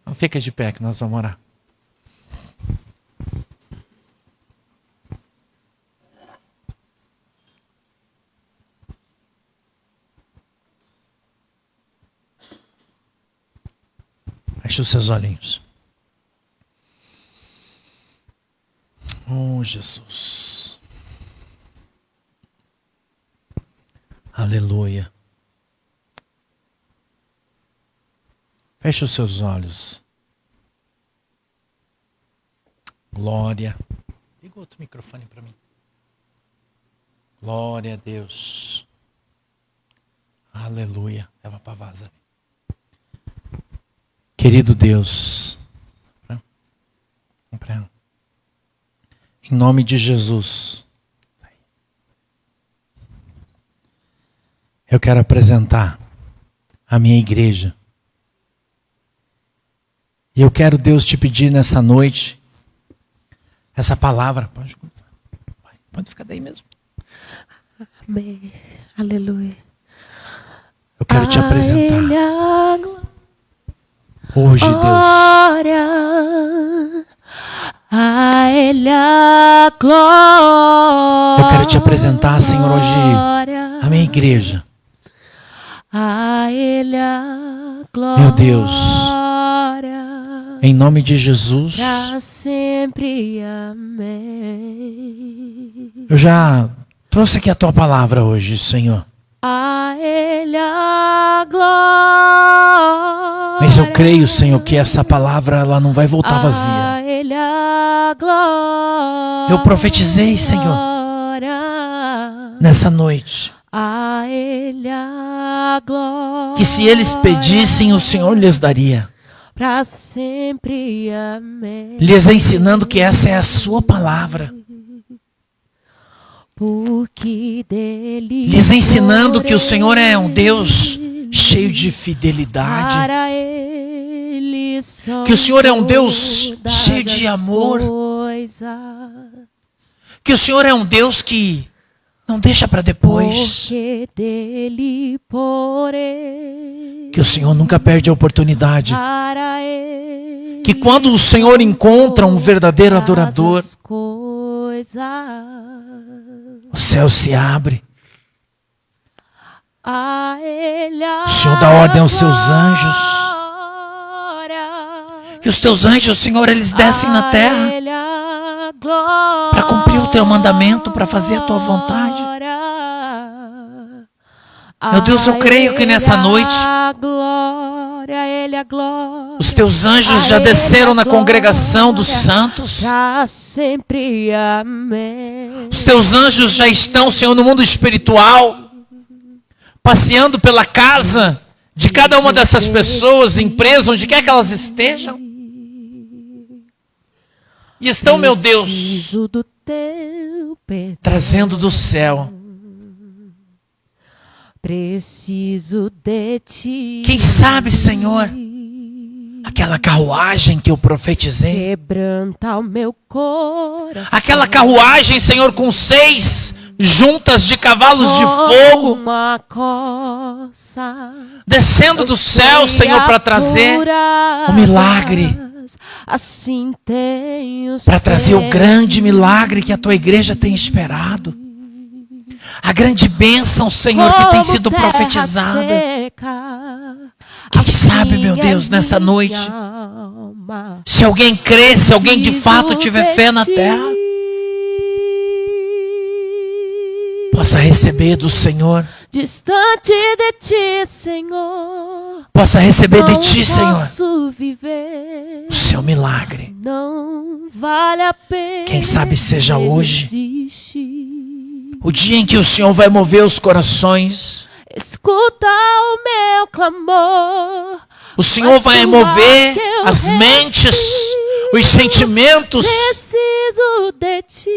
Não fica de pé que nós vamos orar. Feche os seus olhinhos. Oh, Jesus. Aleluia. Feche os seus olhos. Glória. Liga outro microfone para mim. Glória a Deus. Aleluia. Leva para vaza. Querido Deus, em nome de Jesus, eu quero apresentar a minha igreja. E eu quero, Deus, te pedir nessa noite, essa palavra. Pode ficar daí mesmo. Amém. Aleluia. Eu quero te apresentar. Hoje, Deus, a Ele a glória. eu quero te apresentar, Senhor, hoje a minha igreja. A Ele a glória. Meu Deus, em nome de Jesus, pra sempre, amém. eu já trouxe aqui a tua palavra hoje, Senhor. A Ele a glória. Mas eu creio, Senhor, que essa palavra ela não vai voltar vazia. A Ele a glória. Eu profetizei, Senhor, nessa noite, A Ele a glória. que se eles pedissem, o Senhor lhes daria. Pra sempre, amém. Lhes ensinando que essa é a sua palavra. Porque dele Lhes ensinando que o Senhor é um Deus cheio de fidelidade. para ele são Que o Senhor é um Deus cheio de todas as amor. coisas. Que o Senhor é um Deus que não deixa para depois. Porque dele, por ele, Que o Senhor nunca perde a oportunidade. para ele Que quando o Senhor encontra um verdadeiro adorador, as coisas. o céu se abre. A Ele O Senhor dá ordem aos seus anjos. glória. E os teus anjos, Senhor, eles descem na terra para cumprir o teu mandamento, para fazer a tua vontade. Meu Deus, eu creio que nessa noite os teus anjos já desceram na congregação dos santos. Pra sempre, amém. Os teus anjos já estão, Senhor, no mundo espiritual, passeando pela casa de cada uma dessas pessoas, empresa, onde quer que elas estejam. E estão, meu Deus, Preciso do teu perdão. trazendo do céu. Preciso de ti. Quem sabe, Senhor, aquela carruagem que eu profetizei. Quebranta o meu coração. Aquela carruagem, Senhor, com 6 juntas de cavalos de fogo, Uma coça. descendo do céu, Senhor, para trazer o milagre. Assim tenho Para trazer o sede. grande milagre que a tua igreja tem esperado. A grande bênção, Senhor, que tem Como sido terra profetizada. seca, Quem assim sabe, meu é Deus, nessa minha noite, alma. se alguém crer, se alguém de Preciso fato tiver de fé na ti. terra, possa receber do Senhor, Distante de ti, Senhor. possa receber de Não ti, Senhor, posso viver. o seu milagre. Não vale a pena. Quem sabe seja hoje resistir. o dia em que o Senhor vai mover os corações. Escuta o meu clamor. O Senhor vai mover as mentes, os sentimentos, Preciso de ti.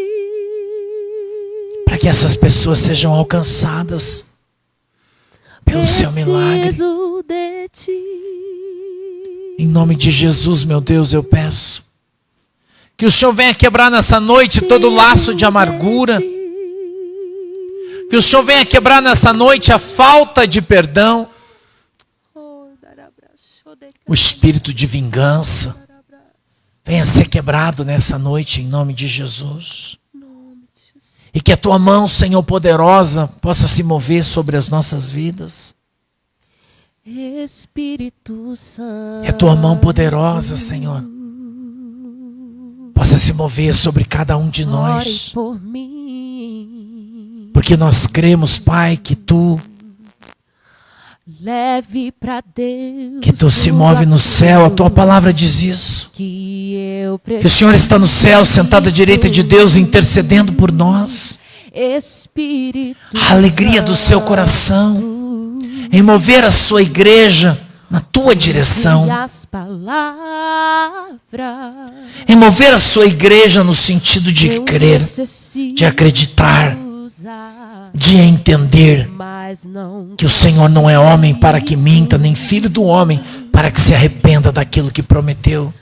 para que essas pessoas sejam alcançadas pelo seu milagre. Preciso de ti. Em nome de Jesus, meu Deus, eu peço que o Senhor venha quebrar nessa noite todo laço de amargura. Que o Senhor venha quebrar nessa noite a falta de perdão. o espírito de vingança venha ser quebrado nessa noite em nome de Jesus. E que a tua mão, Senhor, poderosa possa se mover sobre as nossas vidas. Espírito Santo. E a tua mão poderosa, Senhor, possa se mover sobre cada um de nós. Ore por mim. Porque nós cremos, Pai, que tu Leve para Deus. Que tu se move no céu, a tua palavra diz isso. Que o Senhor está no céu, sentado à direita de Deus, intercedendo por nós. Espírito A alegria do seu coração em mover a sua igreja na tua direção. As palavras em mover a sua igreja no sentido de crer, de acreditar, de entender que o Senhor não é homem para que minta, nem filho do homem para que se arrependa daquilo que prometeu.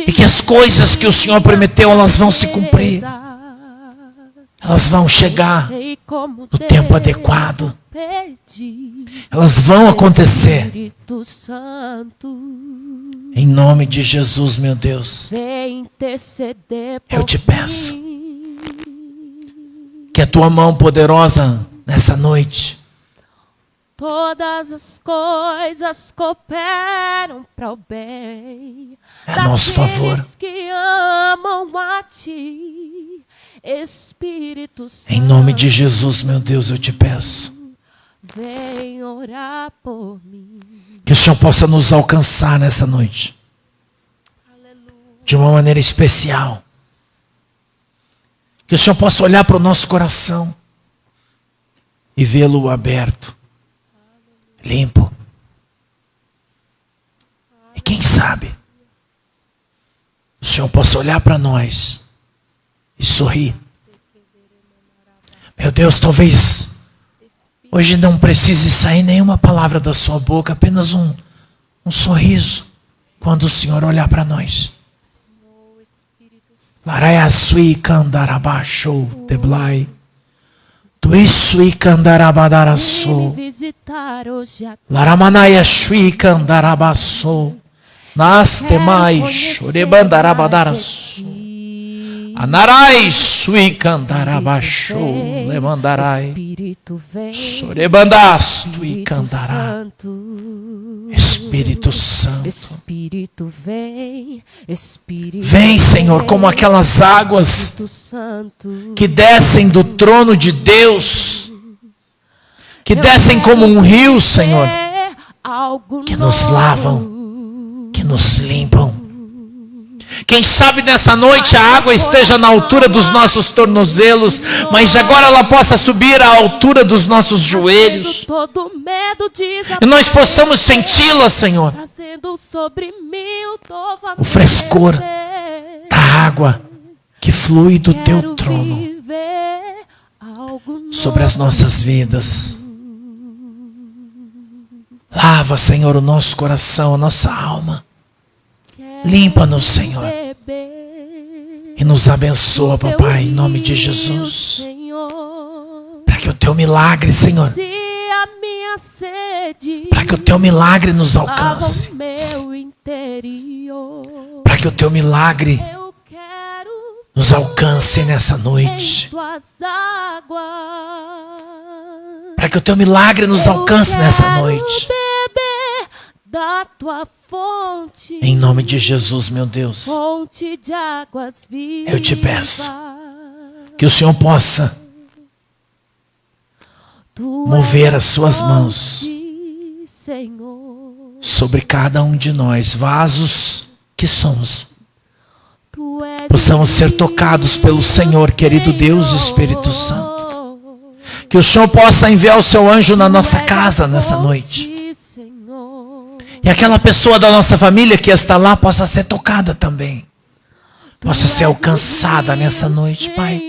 E que as coisas que o Senhor prometeu, elas vão se cumprir. Elas vão chegar no tempo adequado. Elas vão acontecer. Em nome de Jesus, meu Deus, eu te peço que a tua mão poderosa nessa noite, todas as coisas cooperam para o bem a nosso favor. Que amam a ti, Espírito Santo. Em nome de Jesus, meu Deus, eu te peço. Vem orar por mim. Que o Senhor possa nos alcançar nessa noite. Aleluia. De uma maneira especial. Que o Senhor possa olhar para o nosso coração e vê-lo aberto, limpo. E quem sabe, o Senhor possa olhar para nós e sorrir. Meu Deus, talvez hoje não precise sair nenhuma palavra da sua boca, apenas um sorriso quando o Senhor olhar para nós. Laraya sui kandarabasho deblai. Tu sui kandarabadaraso. Laramanaya sui kandarabaso. Nastemai shorebandarabadaraso. Anarai sui kandarabasho lemandarai. Sorebandastu e candará. Espírito Santo. Espírito vem. Espírito vem, Senhor, como aquelas águas que descem do trono de Deus, que descem como um rio, Senhor, que nos lavam, que nos limpam. Quem sabe nessa noite a água esteja na altura dos nossos tornozelos, mas agora ela possa subir à altura dos nossos joelhos. E nós possamos senti-la, Senhor. O frescor da água que flui do teu trono sobre as nossas vidas. Lava, Senhor, o nosso coração, a nossa alma. Limpa-nos, Senhor, e nos abençoa, papai, em nome de Jesus, para que o teu milagre, Senhor, para que o teu milagre nos alcance, para que o teu milagre nos alcance nessa noite, para que o teu milagre nos alcance nessa noite. Da tua fonte, em nome de Jesus, meu Deus, fonte de águas vivas, eu te peço que o Senhor possa mover as suas mãos, Senhor, sobre cada um de nós, vasos que somos, possamos ser tocados pelo Senhor, querido Deus, Espírito Santo. Que o Senhor possa enviar o seu anjo na nossa casa nessa noite. E aquela pessoa da nossa família que está lá possa ser tocada também. Possa ser alcançada nessa noite, Pai.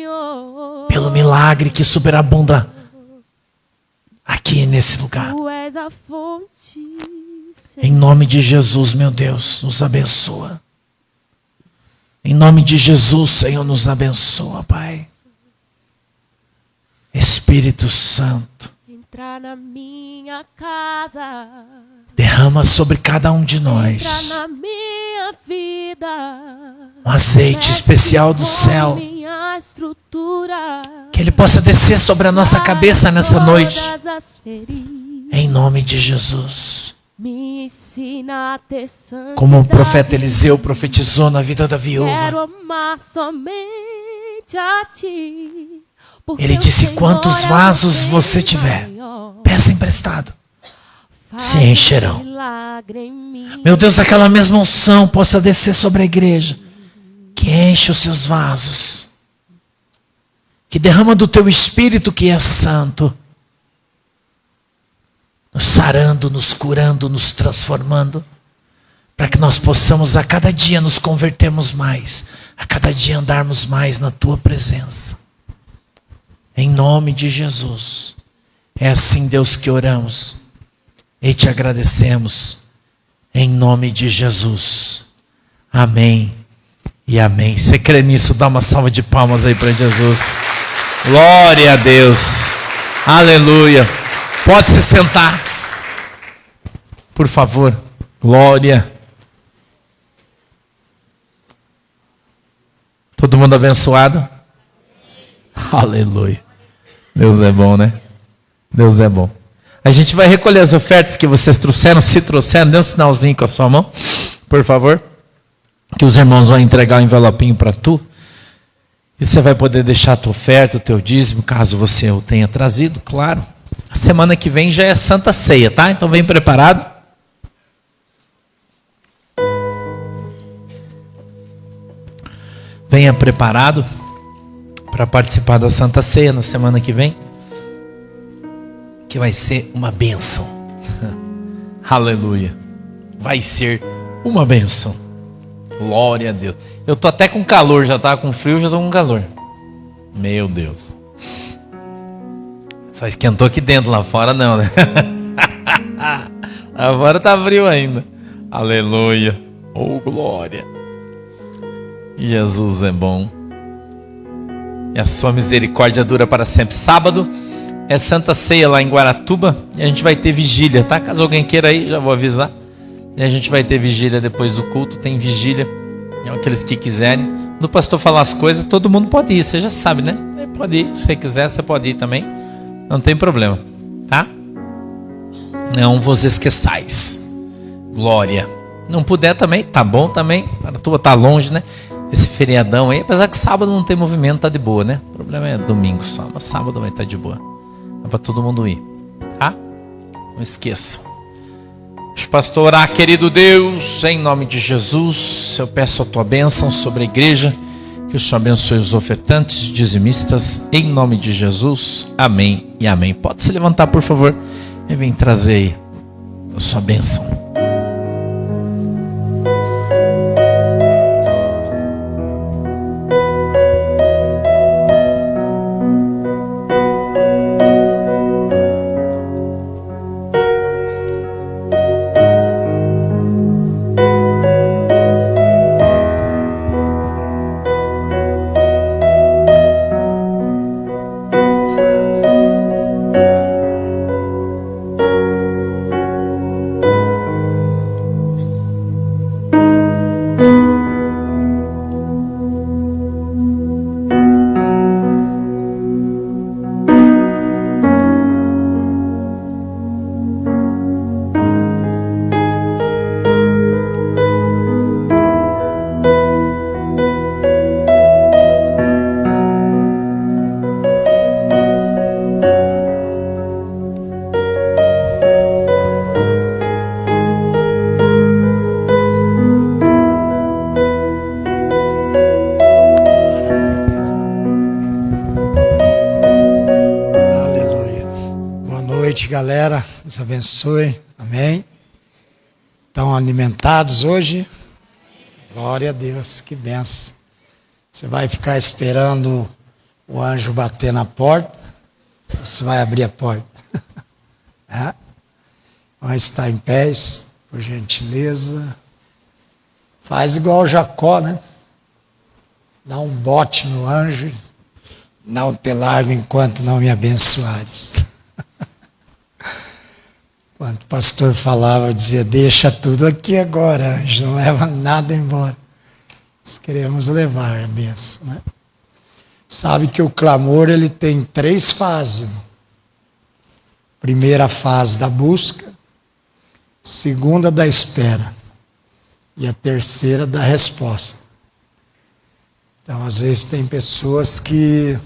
Pelo milagre que superabunda aqui nesse lugar. Em nome de Jesus, meu Deus, nos abençoa. Em nome de Jesus, Senhor, nos abençoa, Pai. Espírito Santo. Entra na minha casa. Derrama sobre cada um de nós Entra na minha vida. um azeite especial do céu. Minha estrutura. Que Ele possa descer sobre a nossa cabeça nessa noite. Todas as feridas. Em nome de Jesus. Me ensina a ter santidade. Como o profeta Eliseu profetizou na vida da Quero viúva. amar somente a ti. Porque Ele o disse: Senhor quantos é o vasos bem você tiver, maior. peça emprestado, se Faz encherão. milagre em mim. Meu Deus, aquela mesma unção possa descer sobre a igreja, que enche os seus vasos, que derrama do teu Espírito que é santo, nos sarando, nos curando, nos transformando, para que nós possamos a cada dia nos convertermos mais, a cada dia andarmos mais na tua presença. Em nome de Jesus. É assim, Deus, que oramos e te agradecemos. Em nome de Jesus. Amém e amém. Você crê nisso? Dá uma salva de palmas aí para Jesus. Glória a Deus. Aleluia. Pode se sentar. Por favor. Glória. Todo mundo abençoado? Aleluia. Deus é bom, né? Deus é bom. A gente vai recolher as ofertas que vocês trouxeram. Se trouxeram, dê um sinalzinho com a sua mão, por favor. Que os irmãos vão entregar o envelopinho para tu. E você vai poder deixar a tua oferta, o teu dízimo, caso você o tenha trazido, claro. A semana que vem já é Santa Ceia, tá? Então vem preparado. Venha preparado para participar da Santa Ceia na semana que vem, que vai ser uma bênção. Aleluia. Vai ser uma bênção. Glória a Deus. Eu tô até com calor, já tava com frio, já tô com calor. Meu Deus. Só esquentou aqui dentro, lá fora não, né? Lá fora tá frio ainda. Aleluia. Oh, glória. Jesus é bom. E a sua misericórdia dura para sempre. Sábado é Santa Ceia lá em Guaratuba. E a gente vai ter vigília, tá? Caso alguém queira ir, já vou avisar. E a gente vai ter vigília depois do culto. Tem vigília. Aqueles que quiserem. No pastor falar as coisas, todo mundo pode ir. Você já sabe, né? Pode ir. Se você quiser, você pode ir também. Não tem problema. Tá? Não vos esqueçais. Glória. Não puder também, tá bom também. Guaratuba tá longe, né? Esse feriadão aí, apesar que sábado não tem movimento, tá de boa, né? O problema é domingo só, mas sábado vai estar de boa. É para todo mundo ir, tá? Não esqueçam. Deixa o pastor orar. Querido Deus, em nome de Jesus, eu peço a tua bênção sobre a igreja, que o Senhor abençoe os ofertantes, dizimistas, em nome de Jesus. Amém e amém. Pode se levantar, por favor, e vem trazer aí a sua bênção. Galera, Deus abençoe, amém. Estão alimentados hoje? Glória a Deus, que benção. Você vai ficar esperando o anjo bater na porta? Ou você vai abrir a porta? É? Vamos estar em pés, por gentileza. Faz igual Jacó, né? Dá um bote no anjo. Não te largo enquanto não me abençoares. Quando o pastor falava, eu dizia, deixa tudo aqui agora, anjo, não leva nada embora. Nós queremos levar a bênção, né? Sabe que o clamor ele tem 3 fases. Primeira fase da busca, segunda da espera e a terceira da resposta. Então, às vezes tem pessoas que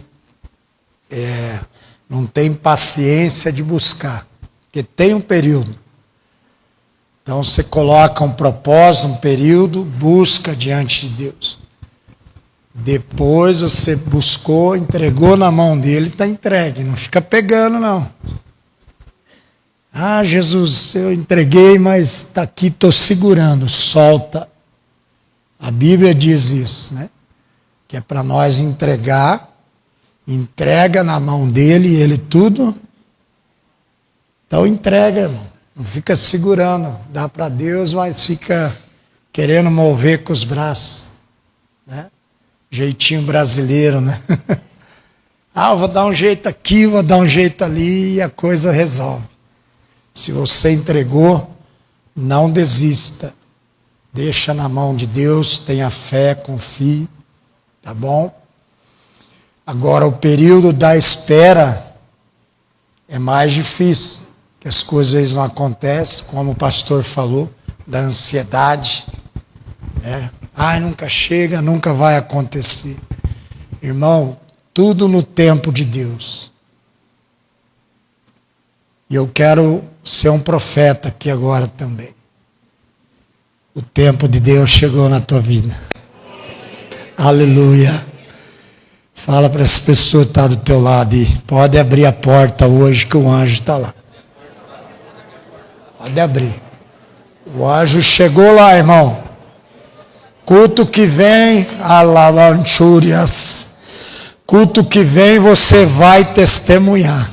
não têm paciência de buscar, porque tem um período. Então você coloca um propósito, um período, busca diante de Deus. Depois você buscou, entregou na mão dele, está entregue. Não fica pegando, não. Ah, Jesus, eu entreguei, mas está aqui, estou segurando. Solta. A Bíblia diz isso, né? Que é para nós entregar, entrega na mão dele e ele tudo. Então entrega, irmão. Não fica segurando. Dá para Deus, mas fica querendo mover com os braços. Né? Jeitinho brasileiro, né? Ah, eu vou dar um jeito aqui, vou dar um jeito ali e a coisa resolve. Se você entregou, não desista. Deixa na mão de Deus, tenha fé, confie. Tá bom? Agora, o período da espera é mais difícil. Que as coisas às vezes não acontecem, como o pastor falou, da ansiedade. Né? Ai, nunca chega, nunca vai acontecer. Irmão, tudo no tempo de Deus. E eu quero ser um profeta aqui agora também. O tempo de Deus chegou na tua vida. Aleluia. Fala para essa pessoa que está do teu lado e pode abrir a porta hoje que o anjo está lá. Pode abrir. O anjo chegou lá, irmão. Culto que vem, alavanchúrias. Culto que vem você vai testemunhar.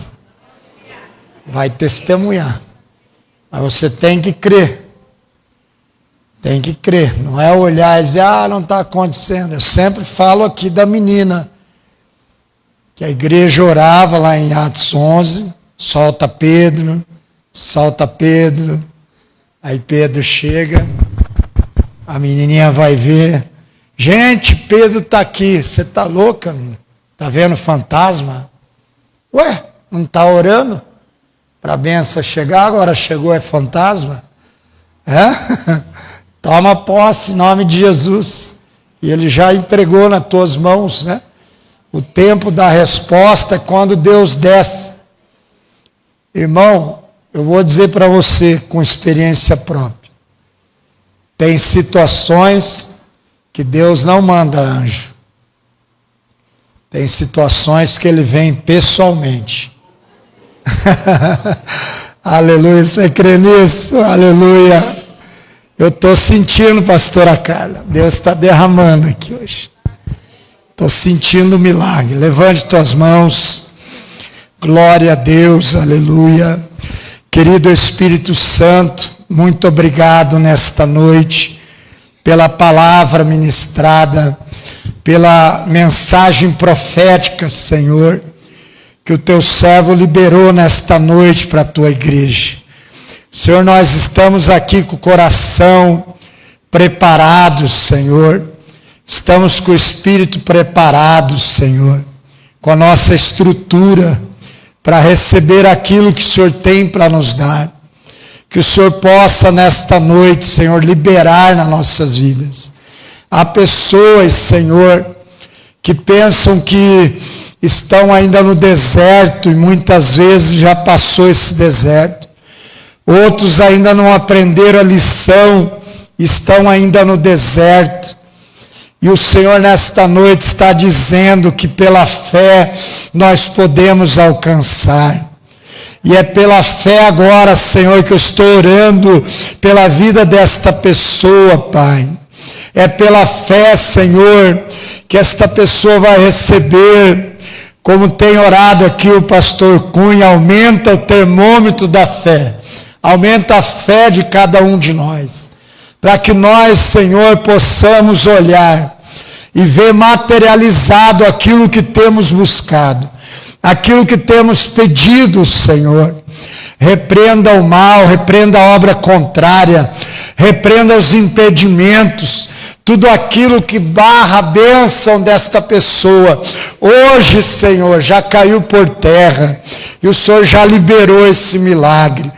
Vai testemunhar. Mas você tem que crer. Tem que crer. Não é olhar e dizer, ah, não está acontecendo. Eu sempre falo aqui da menina. Que a igreja orava lá em Atos 11. Solta Pedro. Solta Pedro. Aí Pedro chega. A menininha vai ver. Gente, Pedro está aqui. Você está louca, menina? Está vendo fantasma? Ué, não está orando? Para a benção chegar, agora chegou, é fantasma? É? Toma posse em nome de Jesus. E ele já entregou nas tuas mãos, né? O tempo da resposta é quando Deus desce. Irmão, eu vou dizer para você com experiência própria. Tem situações que Deus não manda anjo. Tem situações que ele vem pessoalmente. Aleluia, você crê nisso? Aleluia. Eu estou sentindo, pastora Carla, Deus está derramando aqui hoje. Estou sentindo o milagre. Levante tuas mãos. Glória a Deus, aleluia. Querido Espírito Santo, muito obrigado nesta noite pela palavra ministrada, pela mensagem profética, Senhor, que o teu servo liberou nesta noite para a tua igreja. Senhor, nós estamos aqui com o coração preparado, Senhor. Estamos com o espírito preparado, Senhor, com a nossa estrutura para receber aquilo que o Senhor tem para nos dar. Que o Senhor possa nesta noite, Senhor, liberar nas nossas vidas. Há pessoas, Senhor, que pensam que estão ainda no deserto e muitas vezes já passou esse deserto. Outros ainda não aprenderam a lição, estão ainda no deserto. E o Senhor nesta noite está dizendo que pela fé nós podemos alcançar. E é pela fé agora, Senhor, que eu estou orando pela vida desta pessoa, Pai. É pela fé, Senhor, que esta pessoa vai receber, como tem orado aqui o pastor Cunha, aumenta o termômetro da fé. Aumenta a fé de cada um de nós, para que nós, Senhor, possamos olhar e ver materializado aquilo que temos buscado, aquilo que temos pedido, Senhor. repreenda o mal, repreenda a obra contrária, repreenda os impedimentos, tudo aquilo que barra a bênção desta pessoa. Hoje, Senhor, já caiu por terra e o Senhor já liberou esse milagre.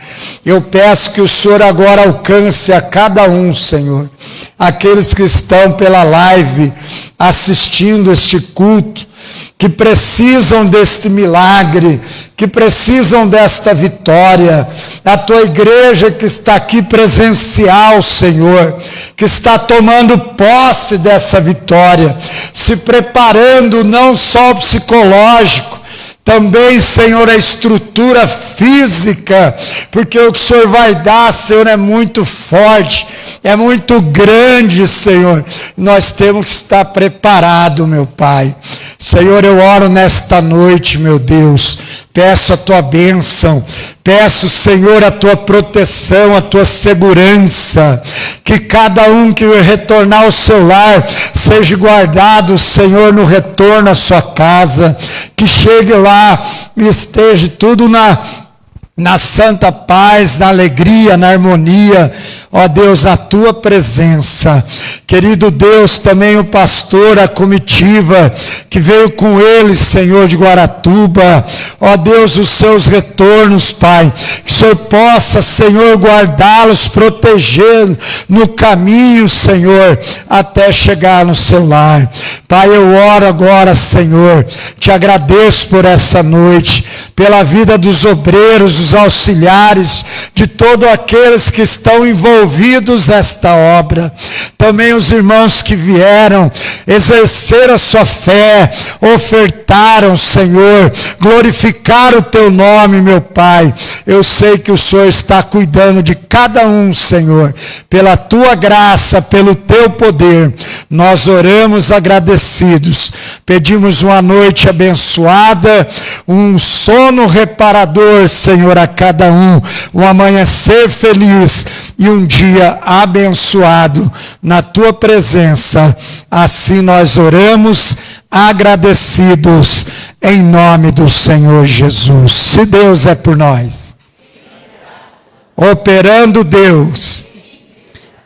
Eu peço que o Senhor agora alcance a cada um, Senhor, aqueles que estão pela live assistindo este culto, que precisam deste milagre, que precisam desta vitória. A tua igreja que está aqui presencial, Senhor, que está tomando posse dessa vitória, se preparando não só o psicológico, também, Senhor, a estrutura física, porque o que o Senhor vai dar, Senhor, é muito forte, é muito grande, Senhor. Nós temos que estar preparados, meu Pai. Senhor, eu oro nesta noite, meu Deus, peço a tua bênção, peço, Senhor, a tua proteção, a tua segurança, que cada um que retornar ao seu lar seja guardado, Senhor, no retorno à sua casa, que chegue lá e esteja tudo na santa paz, na alegria, na harmonia, ó Deus, a tua presença. Querido Deus, também o pastor, a comitiva que veio com ele, Senhor, de Guaratuba, ó Deus, os seus retornos, Pai, que o Senhor possa, Senhor, guardá-los, proteger no caminho, Senhor, até chegar no seu lar. Pai, eu oro agora, Senhor, te agradeço por essa noite, pela vida dos obreiros, dos auxiliares, de todos aqueles que estão envolvidos nesta obra. Também os irmãos que vieram exercer a sua fé, ofertaram, Senhor, glorificar o teu nome, meu Pai. Eu sei que o Senhor está cuidando de cada um, Senhor, pela tua graça, pelo teu poder. Nós oramos agradecidos, pedimos uma noite abençoada, um sono reparador, Senhor, a cada um amanhecer feliz e um dia abençoado na tua presença. Assim nós oramos agradecidos em nome do Senhor Jesus. Se Deus é por nós, operando Deus,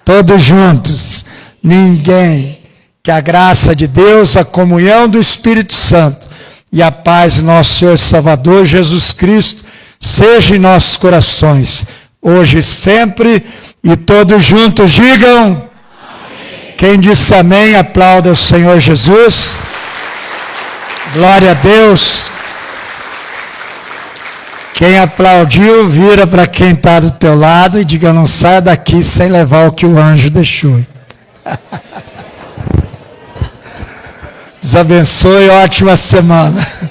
todos juntos, ninguém. Que a graça de Deus, a comunhão do Espírito Santo e a paz do nosso Senhor e Salvador Jesus Cristo seja em nossos corações, hoje e sempre, e todos juntos digam amém. Quem disse amém, aplauda o Senhor Jesus. Glória a Deus. Quem aplaudiu, vira para quem está do teu lado e diga: não saia daqui sem levar o que o anjo deixou. Deus abençoe, ótima semana.